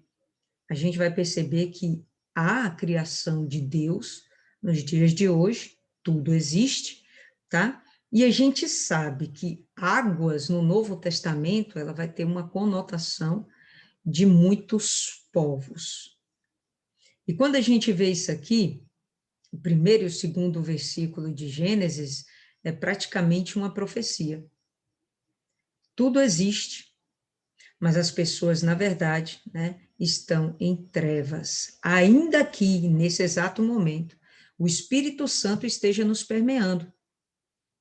a gente vai perceber que há a criação de Deus nos dias de hoje, tudo existe, tá? E a gente sabe que águas no Novo Testamento, ela vai ter uma conotação de muitos povos. E quando a gente vê isso aqui, o primeiro e o segundo versículo de Gênesis é praticamente uma profecia. Tudo existe, mas as pessoas, na verdade, né, estão em trevas. Ainda que, nesse exato momento, o Espírito Santo esteja nos permeando.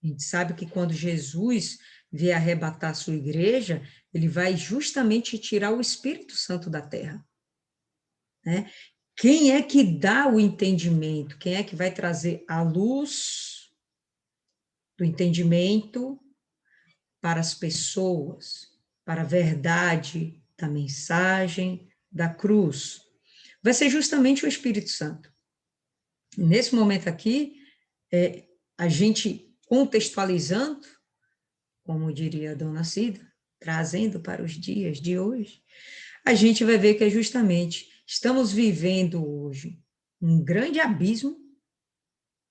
A gente sabe que quando Jesus vier arrebatar a sua igreja, ele vai justamente tirar o Espírito Santo da terra. Né? Quem é que dá o entendimento? Quem é que vai trazer a luz do entendimento para as pessoas, para a verdade da mensagem da cruz? Vai ser justamente o Espírito Santo. Nesse momento aqui, a gente contextualizando, como diria a Dona Cida, trazendo para os dias de hoje, a gente vai ver que é justamente, estamos vivendo hoje um grande abismo,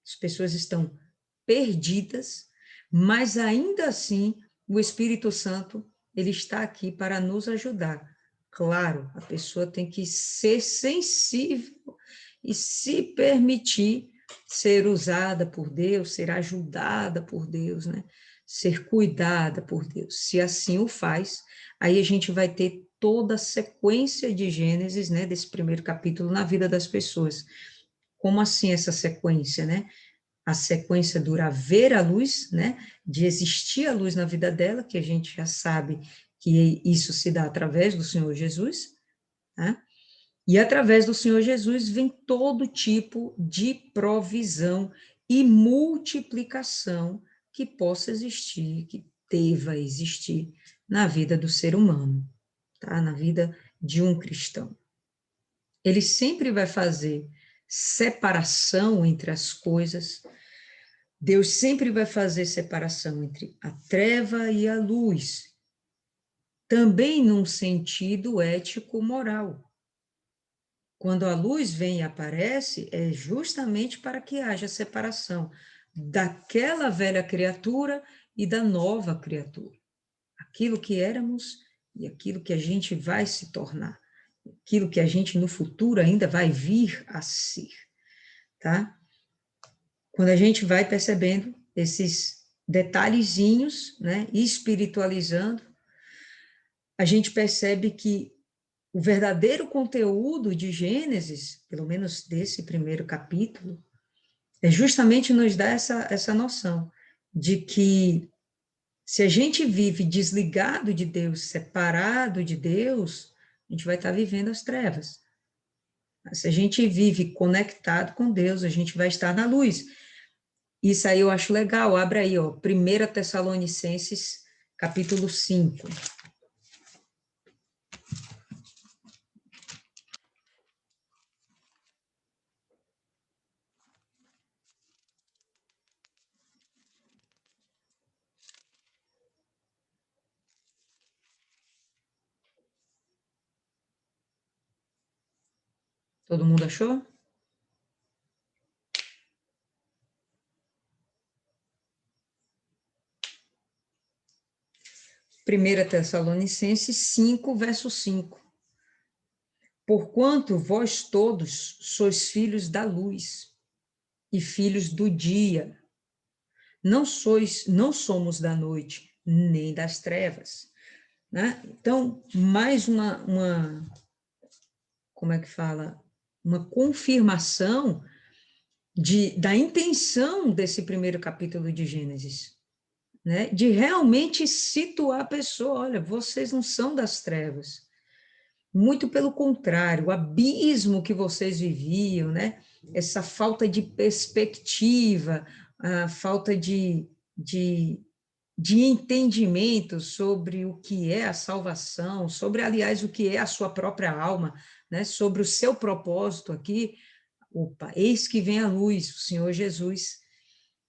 as pessoas estão perdidas, mas ainda assim, o Espírito Santo, ele está aqui para nos ajudar. Claro, a pessoa tem que ser sensível e se permitir ser usada por Deus, ser ajudada por Deus, né? Ser cuidada por Deus. Se assim o faz, aí a gente vai ter toda a sequência de Gênesis, né, desse primeiro capítulo na vida das pessoas. Como assim essa sequência, né? A sequência dura ver a luz, né, de existir a luz na vida dela, que a gente já sabe que isso se dá através do Senhor Jesus, né? E através do Senhor Jesus vem todo tipo de provisão e multiplicação que possa existir, que deva existir na vida do ser humano, tá? Na vida de um cristão. Ele sempre vai fazer separação entre as coisas. Deus sempre vai fazer separação entre a treva e a luz, também num sentido ético-moral. Quando a luz vem e aparece, é justamente para que haja separação daquela velha criatura e da nova criatura. Aquilo que éramos e aquilo que a gente vai se tornar. Aquilo que a gente no futuro ainda vai vir a ser, tá? Quando a gente vai percebendo esses detalhezinhos, né, espiritualizando, a gente percebe que o verdadeiro conteúdo de Gênesis, pelo menos desse primeiro capítulo, é justamente nos dar essa noção de que se a gente vive desligado de Deus, separado de Deus, a gente vai estar vivendo as trevas. Se a gente vive conectado com Deus, a gente vai estar na luz. Isso aí eu acho legal. Abre aí, ó, 1 Tessalonicenses, capítulo 5. Todo mundo achou? Primeira Tessalonicenses 5, verso 5. Porquanto vós todos sois filhos da luz e filhos do dia. Não somos da noite, nem das trevas. Né? Então, mais como é que fala? Uma confirmação da intenção desse primeiro capítulo de Gênesis, né? De realmente situar a pessoa, olha, vocês não são das trevas, muito pelo contrário, o abismo que vocês viviam, né? Essa falta de perspectiva, a falta de entendimento sobre o que é a salvação, sobre, aliás, o que é a sua própria alma, né? Sobre o seu propósito aqui. Opa, eis que vem a luz, o Senhor Jesus,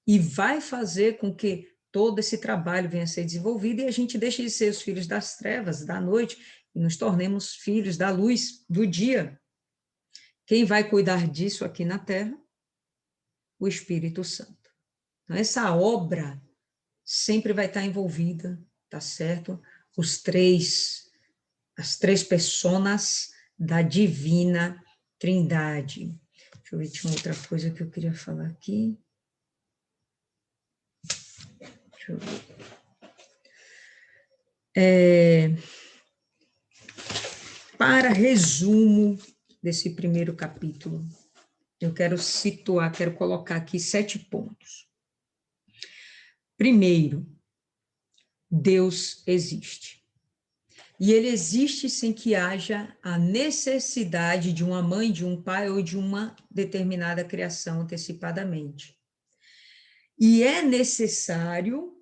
e vai fazer com que todo esse trabalho venha a ser desenvolvido e a gente deixe de ser os filhos das trevas, da noite, e nos tornemos filhos da luz, do dia. Quem vai cuidar disso aqui na Terra? O Espírito Santo. Então, essa obra sempre vai estar envolvida, tá certo? As três personas da divina Trindade. Deixa eu ver, tinha outra coisa que eu queria falar aqui. Deixa eu ver. Para resumo desse primeiro capítulo, eu quero colocar aqui 7 pontos. Primeiro, Deus existe. E ele existe sem que haja a necessidade de uma mãe, de um pai ou de uma determinada criação antecipadamente. E é necessário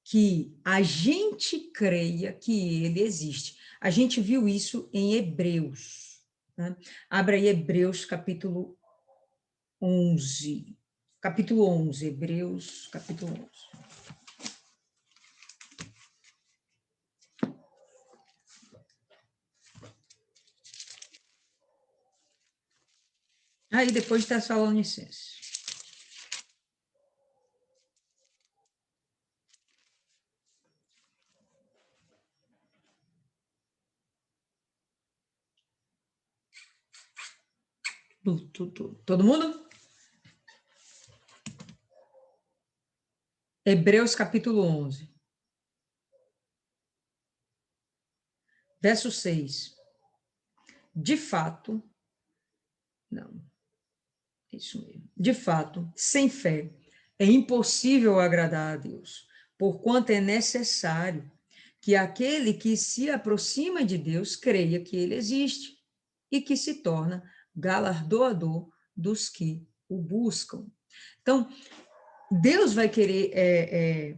que a gente creia que ele existe. A gente viu isso em Hebreus. Né? Abra aí Hebreus, capítulo 11. Capítulo 11, Hebreus, capítulo 11. Aí depois de Tessalonicenses. Todo mundo? Hebreus capítulo 11. Verso 6. De fato, não, é isso mesmo. De fato, sem fé, é impossível agradar a Deus, porquanto é necessário que aquele que se aproxima de Deus creia que ele existe e que se torna galardoador dos que o buscam. Então, Deus vai querer...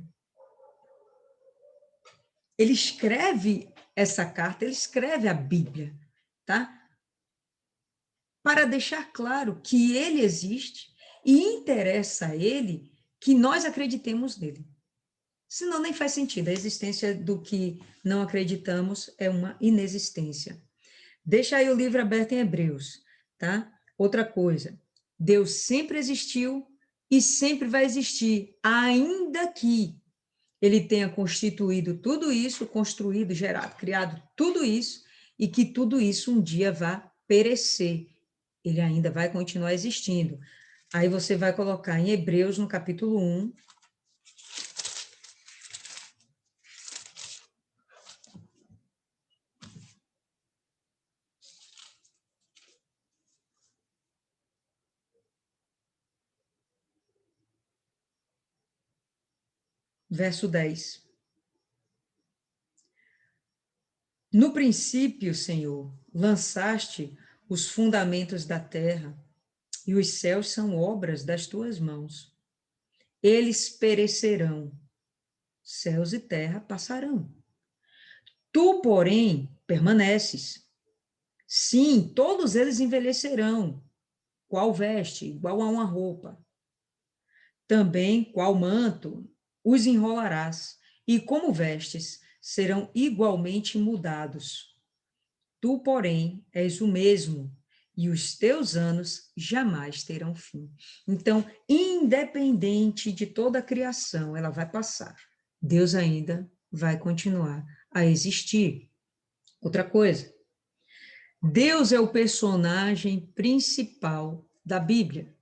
ele escreve essa carta, ele escreve a Bíblia, tá? Para deixar claro que ele existe e interessa a ele que nós acreditemos nele. Senão nem faz sentido. A existência do que não acreditamos é uma inexistência. Deixa aí o livro aberto em Hebreus, tá? Outra coisa, Deus sempre existiu e sempre vai existir, ainda que ele tenha constituído tudo isso, construído, gerado, criado tudo isso, e que tudo isso um dia vá perecer. Ele ainda vai continuar existindo. Aí você vai colocar em Hebreus, no capítulo 1, verso 10. No princípio, Senhor, lançaste os fundamentos da terra, e os céus são obras das tuas mãos. eles perecerão, céus e terra passarão. Tu, porém, permaneces. Sim, todos eles envelhecerão, qual veste, igual a uma roupa. Também, qual manto, os enrolarás, e como vestes, serão igualmente mudados. Tu, porém, és o mesmo, e os teus anos jamais terão fim. Então, independente de toda a criação, ela vai passar. Deus ainda vai continuar a existir. Outra coisa, Deus é o personagem principal da Bíblia.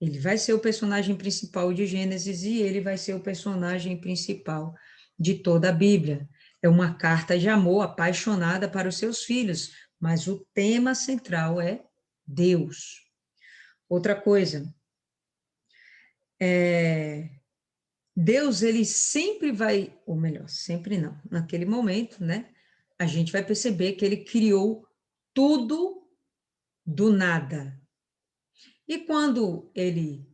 Ele vai ser o personagem principal de Gênesis e ele vai ser o personagem principal de toda a Bíblia. É uma carta de amor apaixonada para os seus filhos, mas o tema central é Deus. Outra coisa, Deus, ele sempre vai, ou melhor, sempre não, naquele momento, né? A gente vai perceber que ele criou tudo do nada. E quando ele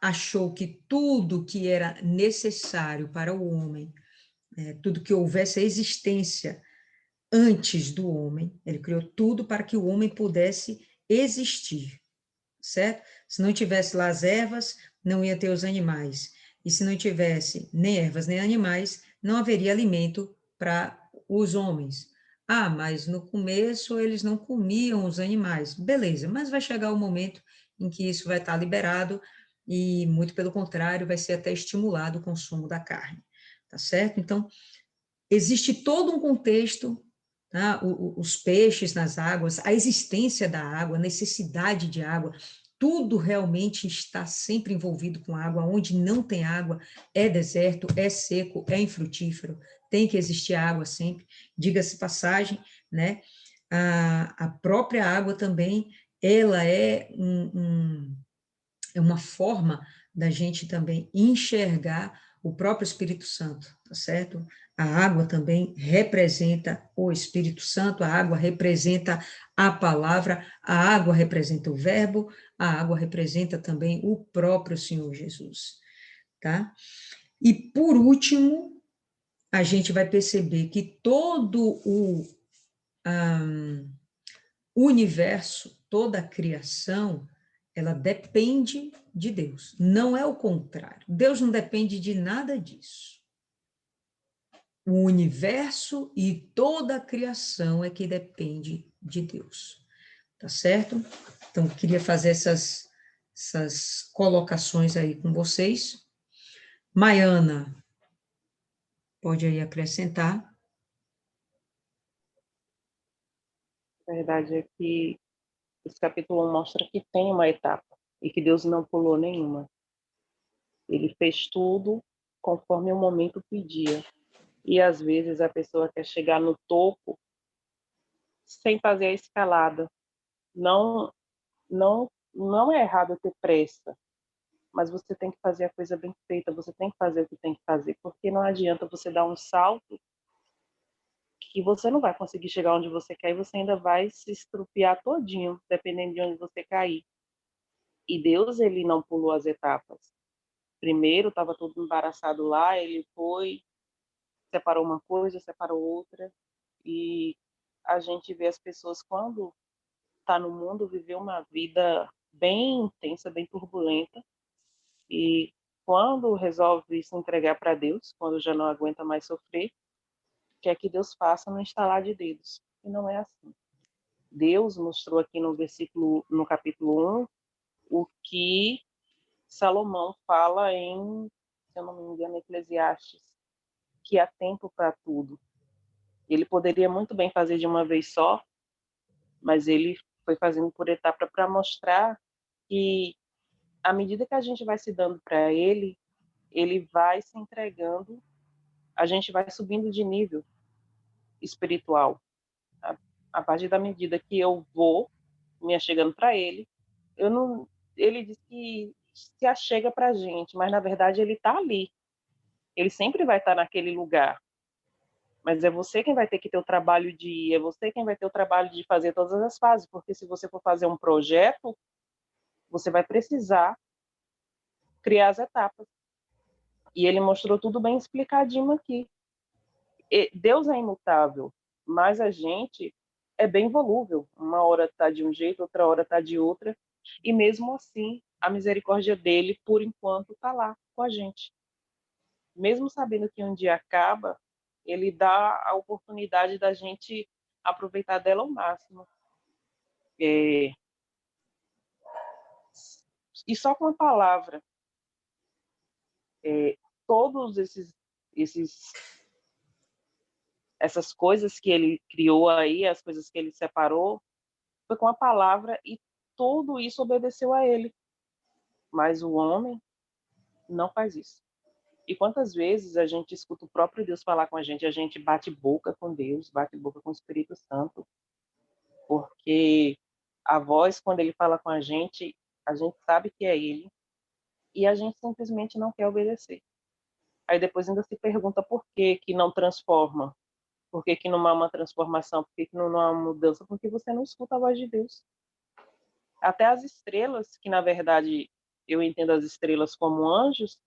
achou que tudo que era necessário para o homem, tudo que houvesse a existência antes do homem, ele criou tudo para que o homem pudesse existir, certo? Se não tivesse lá as ervas, não ia ter os animais. E se não tivesse nem ervas nem animais, não haveria alimento para os homens. Ah, mas no começo eles não comiam os animais. Beleza, mas vai chegar o momento em que isso vai estar liberado e, muito pelo contrário, vai ser até estimulado o consumo da carne, tá certo? Então, existe todo um contexto, tá? Os peixes nas águas, a existência da água, a necessidade de água, tudo realmente está sempre envolvido com água. Onde não tem água, é deserto, é seco, é infrutífero, tem que existir água sempre. Diga-se passagem, né? A própria água também, ela é uma forma da gente também enxergar o próprio Espírito Santo, tá certo? A água também representa o Espírito Santo, a água representa a palavra, a água representa o verbo, a água representa também o próprio Senhor Jesus, tá? E por último, a gente vai perceber que todo o universo, toda a criação, ela depende de Deus, não é o contrário. Deus não depende de nada disso. O universo e toda a criação é que depende de Deus, tá certo? Então, queria fazer essas colocações aí com vocês. Maiana, pode aí acrescentar. A verdade é que esse capítulo 1 mostra que tem uma etapa e que Deus não pulou nenhuma. Ele fez tudo conforme o momento pedia. E às vezes a pessoa quer chegar no topo sem fazer a escalada. Não, não é errado ter pressa, mas você tem que fazer a coisa bem feita, você tem que fazer o que tem que fazer, porque não adianta você dar um salto que você não vai conseguir chegar onde você quer e você ainda vai se estrupiar todinho, dependendo de onde você cair. E Deus, ele não pulou as etapas. Primeiro estava todo embaraçado lá, ele foi, separou uma coisa, separou outra, e a gente vê as pessoas quando está no mundo viver uma vida bem intensa, bem turbulenta, e quando resolve se entregar para Deus, quando já não aguenta mais sofrer, quer que Deus faça no estalar de dedos. E não é assim. Deus mostrou aqui no capítulo 1, o que Salomão fala em, se eu não me engano, Eclesiastes, que há tempo para tudo. Ele poderia muito bem fazer de uma vez só, mas ele foi fazendo por etapa para mostrar que, à medida que a gente vai se dando para ele, ele vai se entregando, a gente vai subindo de nível espiritual. A partir da medida que eu vou me achegando para ele, ele diz que se achega para a gente, mas na verdade ele está ali. Ele sempre vai estar naquele lugar. Mas é você quem vai ter que ter o trabalho de ir, é você quem vai ter o trabalho de fazer todas as fases, porque se você for fazer um projeto, você vai precisar criar as etapas. E ele mostrou tudo bem explicadinho aqui. Deus é imutável, mas a gente é bem volúvel. Uma hora está de um jeito, outra hora está de outra. E mesmo assim, a misericórdia dele, por enquanto, está lá com a gente. Mesmo sabendo que um dia acaba, ele dá a oportunidade da gente aproveitar dela ao máximo. E só com a palavra, todos essas coisas que ele criou aí, as coisas que ele separou, foi com a palavra e tudo isso obedeceu a ele. Mas o homem não faz isso. E quantas vezes a gente escuta o próprio Deus falar com a gente bate boca com Deus, bate boca com o Espírito Santo, porque a voz, quando ele fala com a gente sabe que é ele, e a gente simplesmente não quer obedecer. Aí depois ainda se pergunta por que não transforma, por que não há uma transformação, por que não há uma mudança, porque você não escuta a voz de Deus. Até as estrelas, que na verdade eu entendo as estrelas como anjos,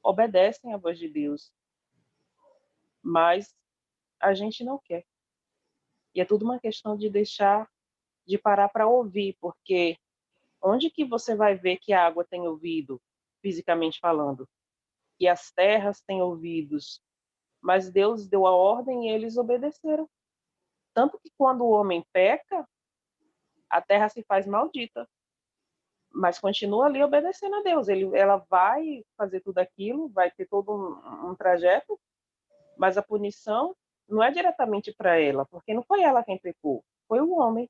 obedecem à voz de Deus, mas a gente não quer. E é tudo uma questão de de parar para ouvir, porque onde que você vai ver que a água tem ouvido, fisicamente falando? E as terras têm ouvidos, mas Deus deu a ordem e eles obedeceram. Tanto que quando o homem peca, a terra se faz maldita, mas continua ali obedecendo a Deus. Ela vai fazer tudo aquilo, vai ter todo um trajeto, mas a punição não é diretamente para ela, porque não foi ela quem pecou, foi o homem.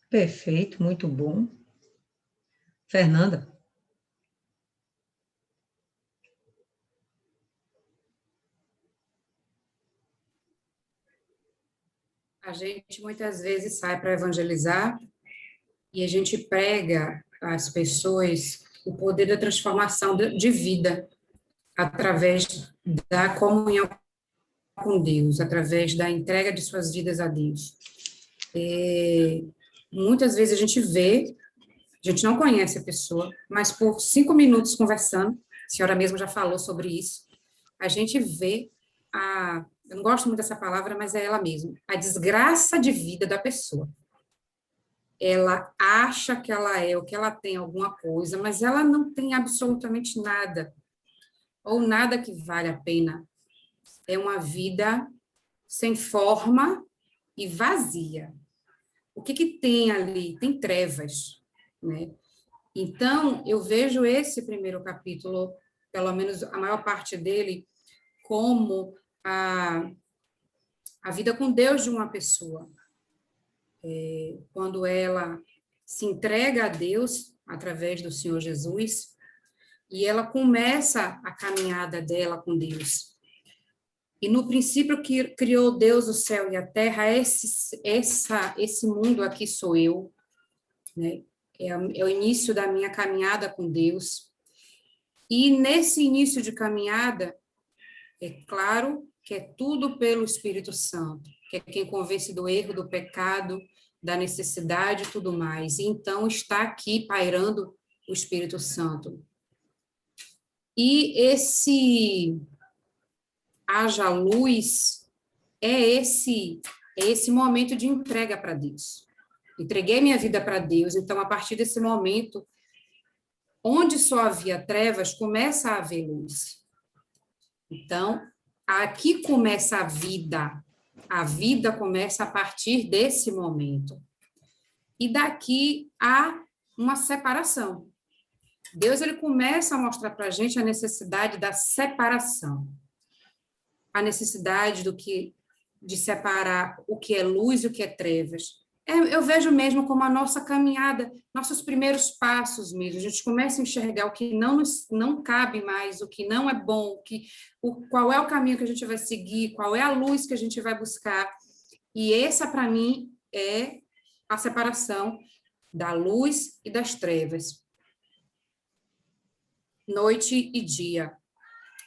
Perfeito, muito bom. Fernanda? A gente muitas vezes sai para evangelizar e a gente prega às pessoas o poder da transformação de vida através da comunhão com Deus, através da entrega de suas vidas a Deus. Muitas vezes a gente não conhece a pessoa, mas por 5 minutos conversando, a senhora mesmo já falou sobre isso, a gente vê eu não gosto muito dessa palavra, mas é ela mesma, a desgraça de vida da pessoa. Ela acha que ela é, ou que ela tem alguma coisa, mas ela não tem absolutamente nada, ou nada que vale a pena. É uma vida sem forma e vazia. O que tem ali? Tem trevas, né? Então, eu vejo esse primeiro capítulo, pelo menos a maior parte dele, como a vida com Deus de uma pessoa. Quando ela se entrega a Deus através do Senhor Jesus e ela começa a caminhada dela com Deus. E no princípio que criou Deus o céu e a terra, esse mundo aqui sou eu, né? É o início da minha caminhada com Deus. E nesse início de caminhada, é claro que é tudo pelo Espírito Santo, que é quem convence do erro, do pecado, da necessidade e tudo mais. E então está aqui pairando o Espírito Santo. E esse haja luz é esse momento de entrega para Deus. Entreguei minha vida para Deus, então a partir desse momento, onde só havia trevas, começa a haver luz. Então, aqui começa a vida começa a partir desse momento. E daqui há uma separação. Deus ele começa a mostrar para a gente a necessidade da separação. A necessidade de separar o que é luz e o que é trevas. Eu vejo mesmo como a nossa caminhada, nossos primeiros passos mesmo. A gente começa a enxergar o que não cabe mais, o que não é bom, qual é o caminho que a gente vai seguir, qual é a luz que a gente vai buscar. E essa, para mim, é a separação da luz e das trevas. Noite e dia.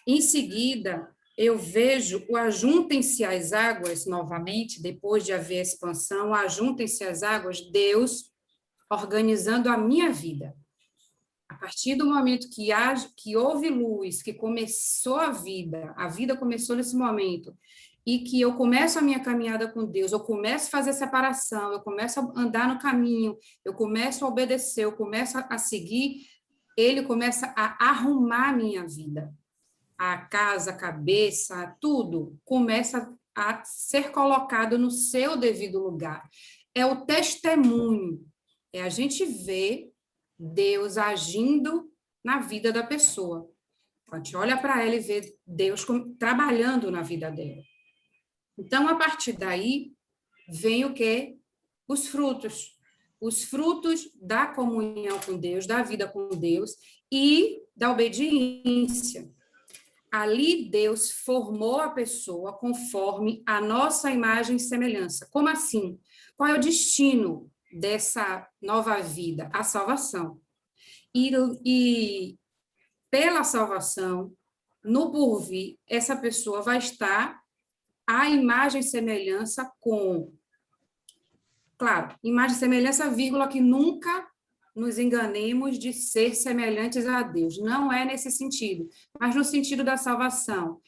Em seguida, eu vejo o ajuntem-se as águas novamente, depois de haver expansão, ajuntem-se as águas, Deus organizando a minha vida. A partir do momento que houve luz, que começou a vida começou nesse momento, e que eu começo a minha caminhada com Deus, eu começo a fazer separação, eu começo a andar no caminho, eu começo a obedecer, eu começo a seguir, ele começa a arrumar a minha vida. A casa, a cabeça, tudo começa a ser colocado no seu devido lugar. É o testemunho, é a gente ver Deus agindo na vida da pessoa. A gente olha para ela e vê Deus trabalhando na vida dela. Então, a partir daí, vem o quê? Os frutos. Os frutos da comunhão com Deus, da vida com Deus e da obediência. Ali, Deus formou a pessoa conforme a nossa imagem e semelhança. Como assim? Qual é o destino dessa nova vida? A salvação. E pela salvação, no porvir, essa pessoa vai estar à imagem e semelhança com... Claro, imagem e semelhança, vírgula, que nunca nos enganemos de ser semelhantes a Deus. Não é nesse sentido, mas no sentido da salvação.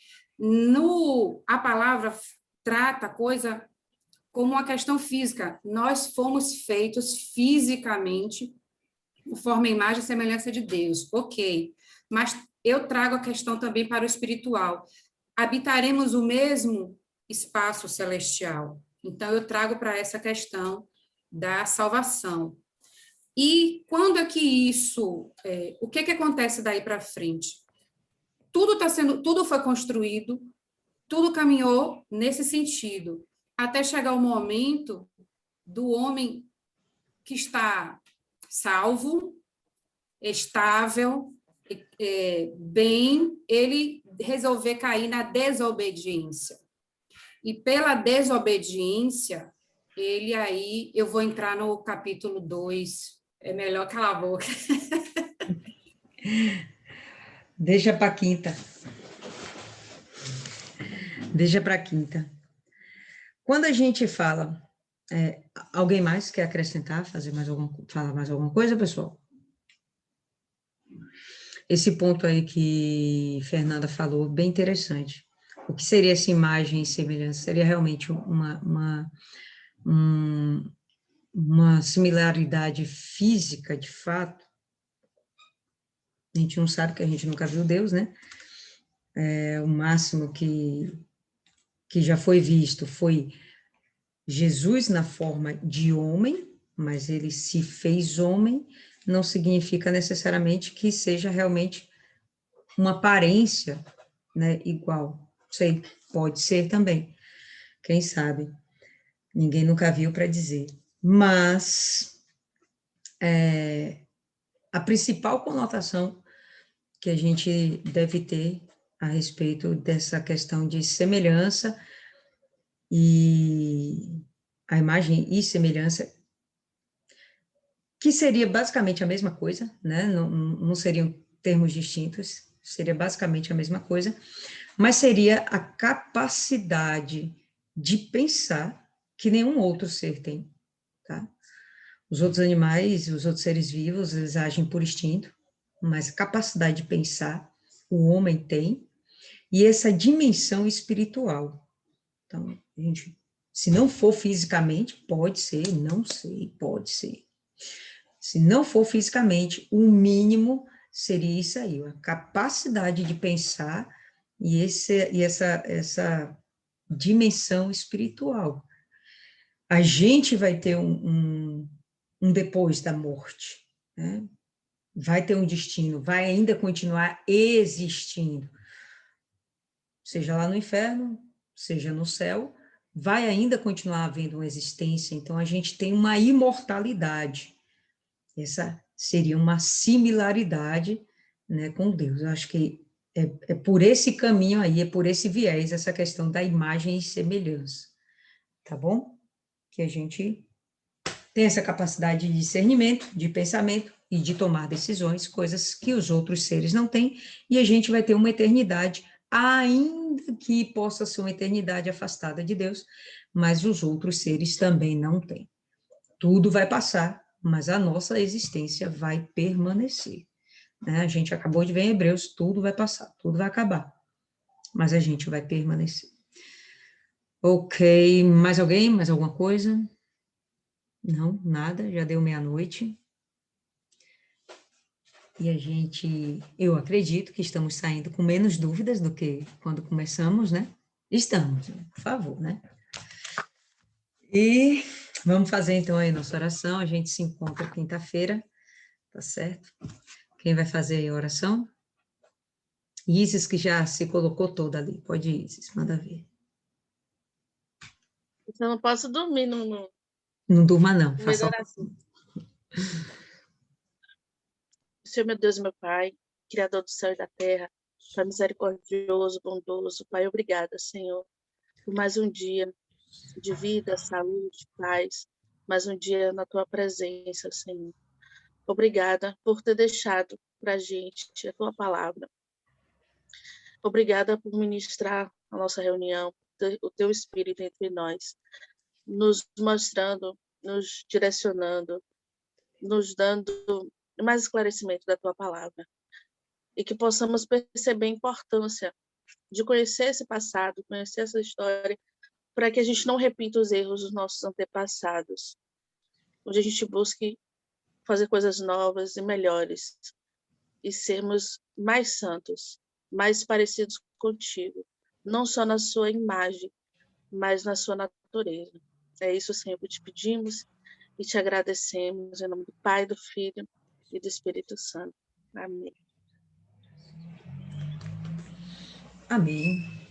A palavra trata a coisa como uma questão física. Nós fomos feitos fisicamente conforme a imagem e semelhança de Deus. Ok, mas eu trago a questão também para o espiritual. Habitaremos o mesmo espaço celestial. Então, eu trago para essa questão da salvação. E quando é que isso... o que acontece daí para frente? Tudo foi construído, tudo caminhou nesse sentido, até chegar o momento do homem que está salvo, estável, bem, ele resolver cair na desobediência. E pela desobediência, eu vou entrar no capítulo 2, é melhor calar a boca. Deixa para quinta. Deixa para quinta. Quando a gente fala... alguém mais quer acrescentar, falar mais alguma coisa, pessoal? Esse ponto aí que Fernanda falou, bem interessante. O que seria essa imagem e semelhança? Seria realmente uma similaridade física, de fato? A gente não sabe, que a gente nunca viu Deus, né? O máximo que já foi visto foi Jesus na forma de homem, mas ele se fez homem, não significa necessariamente que seja realmente uma aparência, né, igual. Sei, pode ser também, quem sabe? Ninguém nunca viu para dizer. Mas a principal conotação que a gente deve ter a respeito dessa questão de semelhança e a imagem e semelhança, que seria basicamente a mesma coisa, né? Não seriam termos distintos, seria basicamente a mesma coisa, mas seria a capacidade de pensar que nenhum outro ser tem, tá? Os outros animais, os outros seres vivos, eles agem por instinto, mas a capacidade de pensar o homem tem, e essa dimensão espiritual. Então, a gente, se não for fisicamente, pode ser, não sei, pode ser. Se não for fisicamente, o mínimo seria isso aí, a capacidade de pensar e essa dimensão espiritual. A gente vai ter um depois da morte, né? Vai ter um destino, vai ainda continuar existindo, seja lá no inferno, seja no céu, vai ainda continuar havendo uma existência, então a gente tem uma imortalidade. Essa seria uma similaridade, né, com Deus. Eu acho que é por esse caminho aí, é por esse viés, essa questão da imagem e semelhança, tá bom? Que a gente tem essa capacidade de discernimento, de pensamento e de tomar decisões, coisas que os outros seres não têm, e a gente vai ter uma eternidade, ainda que possa ser uma eternidade afastada de Deus, mas os outros seres também não têm. Tudo vai passar, mas a nossa existência vai permanecer, né? A gente acabou de ver em Hebreus, tudo vai passar, tudo vai acabar, mas a gente vai permanecer. Ok, mais alguém? Mais alguma coisa? Não, nada, já deu meia-noite. E eu acredito que estamos saindo com menos dúvidas do que quando começamos, né? Estamos, por favor, né? E vamos fazer então aí nossa oração, a gente se encontra quinta-feira, tá certo? Quem vai fazer aí a oração? Isis, que já se colocou toda ali, pode ir, Isis, manda ver. Eu não posso dormir Não durma não, no meio faça da oração. Senhor, meu Deus, meu Pai, Criador do céu e da terra, Pai misericordioso, bondoso, Pai, obrigada, Senhor, por mais um dia de vida, saúde, paz, mais um dia na Tua presença, Senhor. Obrigada por ter deixado para a gente a Tua palavra. Obrigada por ministrar a nossa reunião, o Teu Espírito entre nós, nos mostrando, nos direcionando, nos dando mais esclarecimento da Tua palavra. E que possamos perceber a importância de conhecer esse passado, conhecer essa história, para que a gente não repita os erros dos nossos antepassados, onde a gente busque fazer coisas novas e melhores, e sermos mais santos, mais parecidos contigo, não só na sua imagem, mas na sua natureza. É isso, Senhor, que te pedimos e te agradecemos, em nome do Pai, do Filho e do Espírito Santo. Amém. Amém.